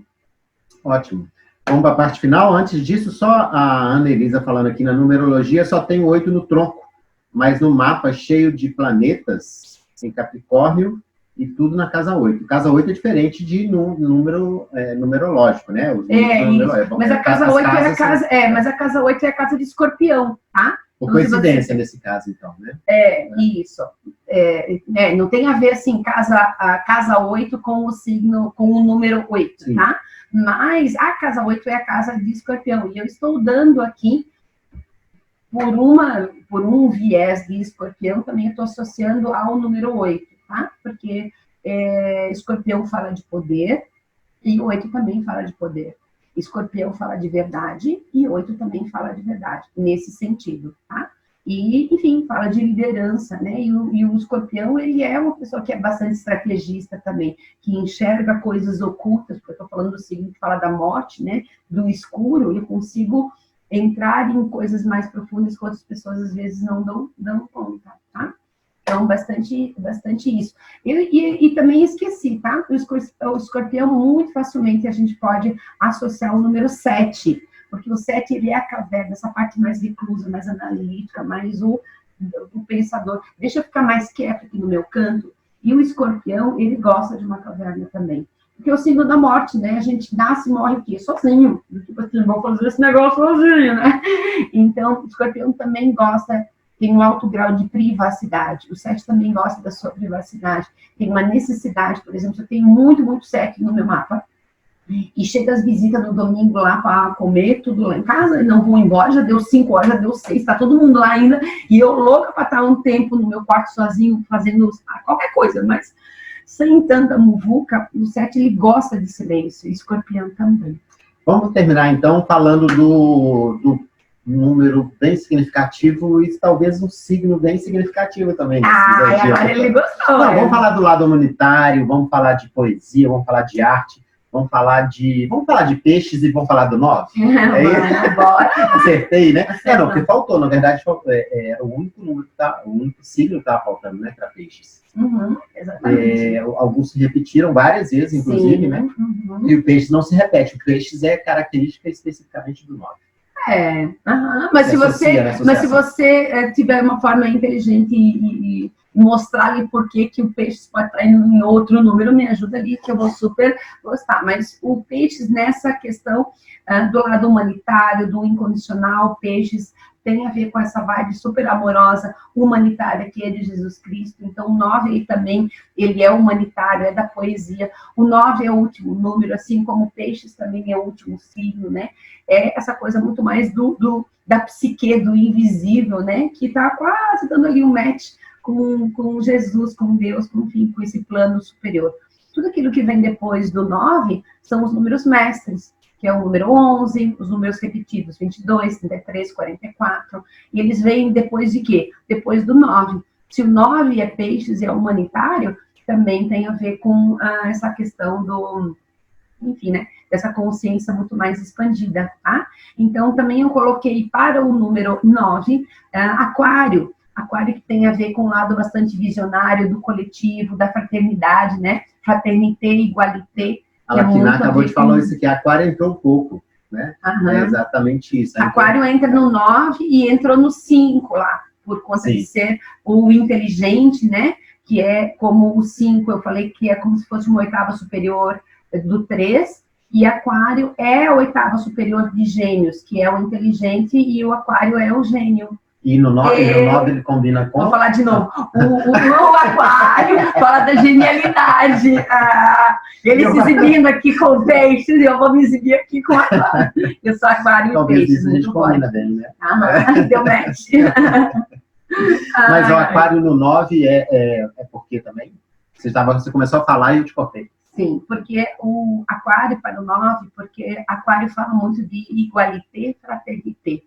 S2: Ótimo. Vamos para a parte final. Antes disso, só a Ana Elisa falando aqui na numerologia, só tem 8 no tronco, mas no mapa cheio de planetas, em Capricórnio, e tudo na casa 8. Casa 8 é diferente de número numerológico, né?
S1: Isso. Mas a casa 8 é a casa, mas a casa 8 é a casa de Escorpião, tá?
S2: Por coincidência, nesse caso, então, né?
S1: Isso. Não tem a ver, assim, a casa 8 com o signo, com o número 8, sim, tá? Mas a casa 8 é a casa de Escorpião. E eu estou dando aqui, por um viés de Escorpião, também estou associando ao número 8, tá? Porque Escorpião fala de poder e 8 também fala de poder. Escorpião fala de verdade e 8 também fala de verdade, nesse sentido, tá? E, enfim, fala de liderança, né? E o Escorpião, ele é uma pessoa que é bastante estrategista também, que enxerga coisas ocultas, porque eu estou falando do signo que fala da morte, né? Do escuro, eu consigo entrar em coisas mais profundas que outras pessoas, às vezes, não dão conta, tá? Então, bastante isso. E também esqueci, tá? O Escorpião, muito facilmente, a gente pode associar o número 7, porque o 7, ele é a caverna, essa parte mais reclusa, mais analítica, mais o pensador. Deixa eu ficar mais quieto aqui no meu canto. E o Escorpião, ele gosta de uma caverna também. Porque é o signo da morte, né? A gente nasce e morre o quê? Sozinho. Tipo assim, vou fazer esse negócio sozinho, né? Então, o Escorpião também gosta, tem um alto grau de privacidade. O 7 também gosta da sua privacidade. Tem uma necessidade, por exemplo, eu tenho muito 7 no meu mapa. E chega as visitas no domingo lá para comer, tudo lá em casa, e não vou embora, já deu 5 horas, já deu 6, tá todo mundo lá ainda, e eu louca para estar um tempo no meu quarto sozinho, fazendo qualquer coisa, mas sem tanta muvuca. O 7, ele gosta de silêncio, e Escorpião também.
S2: Vamos terminar, então, falando do número bem significativo e talvez um signo bem significativo também.
S1: Agora ele gostou.
S2: Não, vamos falar do lado humanitário, vamos falar de poesia, vamos falar de arte. Vamos falar de peixes e vamos falar do 9?
S1: Bora.
S2: Acertei, né? Não, porque faltou, na verdade, era o único número o único signo que estava faltando, né, para peixes.
S1: Exatamente.
S2: Alguns se repetiram várias vezes, inclusive, sim, né? E o peixe não se repete, o peixes é característica especificamente do 9.
S1: Mas se você tiver uma forma inteligente e mostrar ali por que o peixe pode estar em outro número, me ajuda ali, que eu vou super gostar. Mas o peixes, nessa questão do lado humanitário, do incondicional, peixes tem a ver com essa vibe super amorosa, humanitária, que é de Jesus Cristo. Então, o 9, ele também, ele é humanitário, é da poesia. O 9 é o último número, assim como peixes também é o último signo, né? É essa coisa muito mais da psique, do invisível, né? Que está quase dando ali um match com Jesus, com Deus, enfim, com esse plano superior. Tudo aquilo que vem depois do 9 são os números mestres, que é o número 11, os números repetidos, 22, 33, 44, e eles vêm depois de quê? Depois do 9. Se o 9 é peixes e é humanitário, também tem a ver com essa questão enfim, né, dessa consciência muito mais expandida, tá? Então, também eu coloquei para o número 9, Aquário. Aquário que tem a ver com um lado bastante visionário do coletivo, da fraternidade, né? Fraternité, igualité.
S2: A Latina acabou de falar isso aqui, Aquário entrou um pouco, né? É exatamente isso.
S1: Aquário entra no 9 e entrou no 5 lá, por conta de ser o inteligente, né? Que é como o 5, eu falei que é como se fosse uma oitava superior do 3, e Aquário é a oitava superior de Gêmeos, que é o inteligente, e o Aquário é o gênio.
S2: E no 9 ele combina com...
S1: Vou falar de novo. O Aquário fala da genialidade. Ele se exibindo aqui com peixes, e eu vou me exibir aqui com Aquário. Eu sou Aquário e peixes.
S2: A gente combina bem, né?
S1: Deu match.
S2: Mas o Aquário no 9 é por quê também? Você começou a falar e eu te cortei.
S1: Sim, porque o Aquário para o 9, porque Aquário fala muito de igualité, fraternité.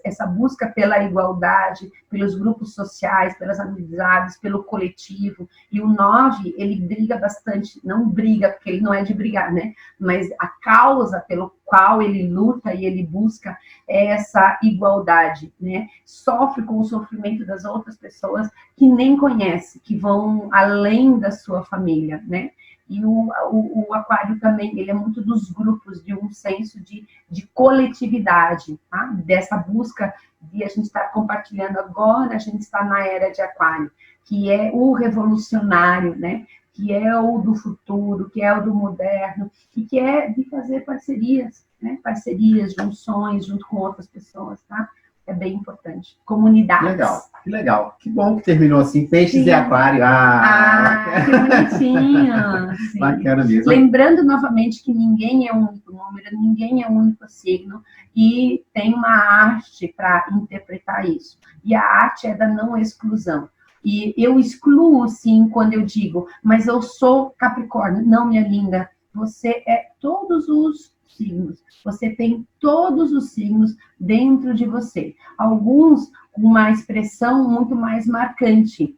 S1: Essa busca pela igualdade, pelos grupos sociais, pelas amizades, pelo coletivo. E o 9, ele briga bastante, não briga, porque ele não é de brigar, né? Mas a causa pelo qual ele luta e ele busca é essa igualdade, né? Sofre com o sofrimento das outras pessoas que nem conhece, que vão além da sua família, né? E o aquário também, ele é muito dos grupos, de um senso de coletividade, tá? Dessa busca de a gente estar compartilhando agora, a gente está na era de aquário, que é o revolucionário, né? Que é o do futuro, que é o do moderno, e que é de fazer parcerias, né? Parcerias, junções, junto com outras pessoas, tá? É bem importante. Comunidades.
S2: Legal, que legal. Que bom que terminou assim, peixes
S1: Sim.
S2: e aquário.
S1: Que bonitinho. Sim.
S2: Bacana mesmo.
S1: Lembrando novamente que ninguém é um único número, ninguém é um único signo, e tem uma arte para interpretar isso. E a arte é da não exclusão. E eu excluo, sim, quando eu digo, mas eu sou Capricórnio. Não, minha linda, você é todos os signos. Você tem todos os signos dentro de você. Alguns com uma expressão muito mais marcante.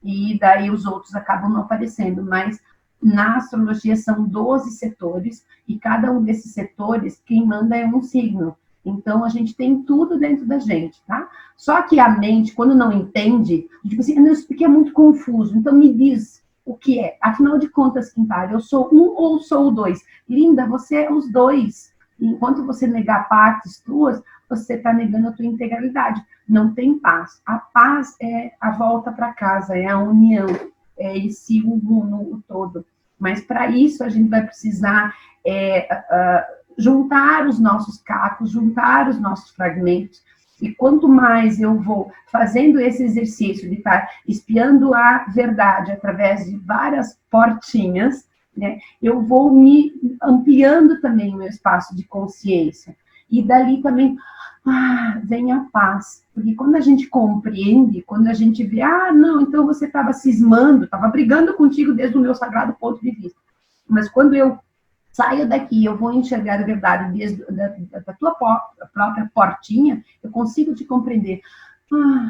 S1: E daí os outros acabam não aparecendo. Mas na astrologia são 12 setores. E cada um desses setores, quem manda é um signo. Então, a gente tem tudo dentro da gente, tá? Só que a mente, quando não entende, tipo assim, isso aqui é muito confuso, então me diz o que é. Afinal de contas, Quintara, eu sou um ou sou o dois? Linda, você é os dois. Enquanto você negar partes tuas, você está negando a tua integralidade. Não tem paz. A paz é a volta para casa, é a união, é esse uno, o todo. Mas para isso, a gente vai precisar... juntar os nossos cacos, juntar os nossos fragmentos, e quanto mais eu vou fazendo esse exercício de estar espiando a verdade através de várias portinhas, né, eu vou me ampliando também o meu espaço de consciência, e dali também vem a paz, porque quando a gente compreende, quando a gente vê, não, então você estava cismando, estava brigando contigo desde o meu sagrado ponto de vista, mas quando eu saio daqui, eu vou enxergar a verdade desde da tua própria portinha, eu consigo te compreender.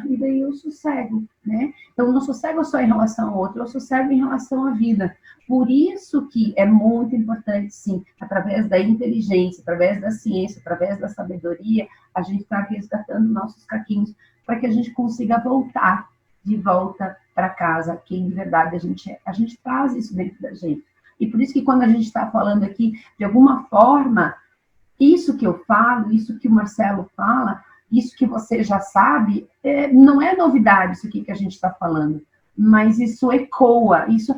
S1: E daí eu sossego, né? Então, eu não sossego só em relação ao outro, eu sossego em relação à vida. Por isso que é muito importante, sim, através da inteligência, através da ciência, através da sabedoria, a gente está resgatando nossos caquinhos para que a gente consiga voltar de volta para casa, quem de verdade a gente é. A gente traz isso dentro da gente. E por isso que quando a gente está falando aqui, de alguma forma, isso que eu falo, isso que o Marcelo fala, isso que você já sabe, não é novidade isso aqui que a gente está falando, mas isso ecoa, isso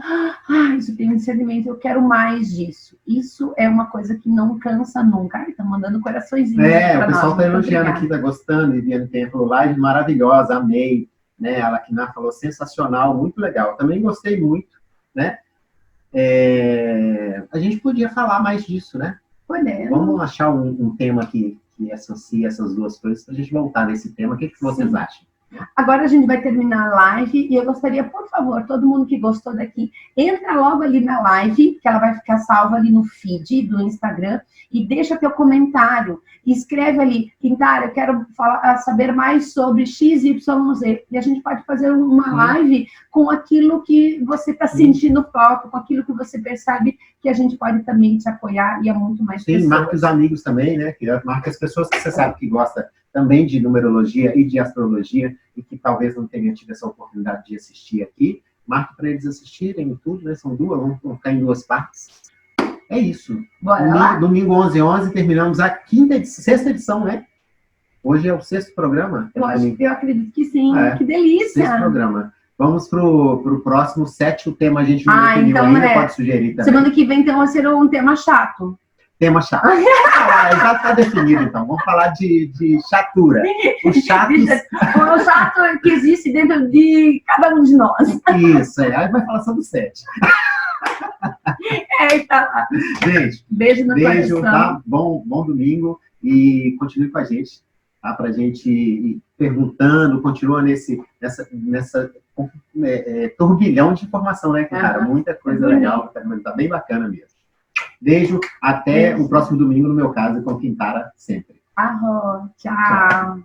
S1: tem um discernimento, eu quero mais disso. Isso é uma coisa que não cansa nunca. Está mandando coraçõezinhos
S2: para nós. O pessoal está elogiando aqui, está gostando, Viviane Templo, live maravilhosa, amei, né? A Laquiná falou sensacional, muito legal. Também gostei muito, né? A gente podia falar mais disso, né?
S1: Podemos.
S2: Vamos achar um tema que associe essas duas coisas para a gente voltar nesse tema. O que vocês acham?
S1: Agora a gente vai terminar a live e eu gostaria, por favor, todo mundo que gostou daqui, entra logo ali na live, que ela vai ficar salva ali no feed do Instagram, e deixa teu comentário. Escreve ali, Quintara, eu quero saber mais sobre XYZ. E a gente pode fazer uma live com aquilo que você está sentindo falta, com aquilo que você percebe que a gente pode também te apoiar, e é muito mais pessoas.
S2: Marca os amigos também, né? Marca as pessoas que você sabe que gosta também de numerologia e de astrologia, e que talvez não tenham tido essa oportunidade de assistir aqui. Marque para eles assistirem tudo, né? São duas, vamos ficar em duas partes. É isso. Domingo 11h11, terminamos a sexta edição, né? Hoje é o sexto programa.
S1: Eu acredito que sim. Que delícia.
S2: Sexto programa. Vamos pro próximo 7, o tema a gente não definiu então, ainda, pode sugerir também.
S1: Semana que vem, então, vai ser um tema chato.
S2: Tema chato. Já está definido, então. Vamos falar de chatura. O chato
S1: que existe dentro de cada um de nós.
S2: Isso, aí vai falar sobre o 7.
S1: Tá. Beijo no coração.
S2: Tá? Bom domingo e continue com a gente, tá? Pra gente ir perguntando, continua nessa turbilhão de informação, né, cara? Muita coisa legal, tá bem bacana mesmo. Beijo, até o próximo domingo, no meu caso, com Quintara sempre.
S1: Tchau.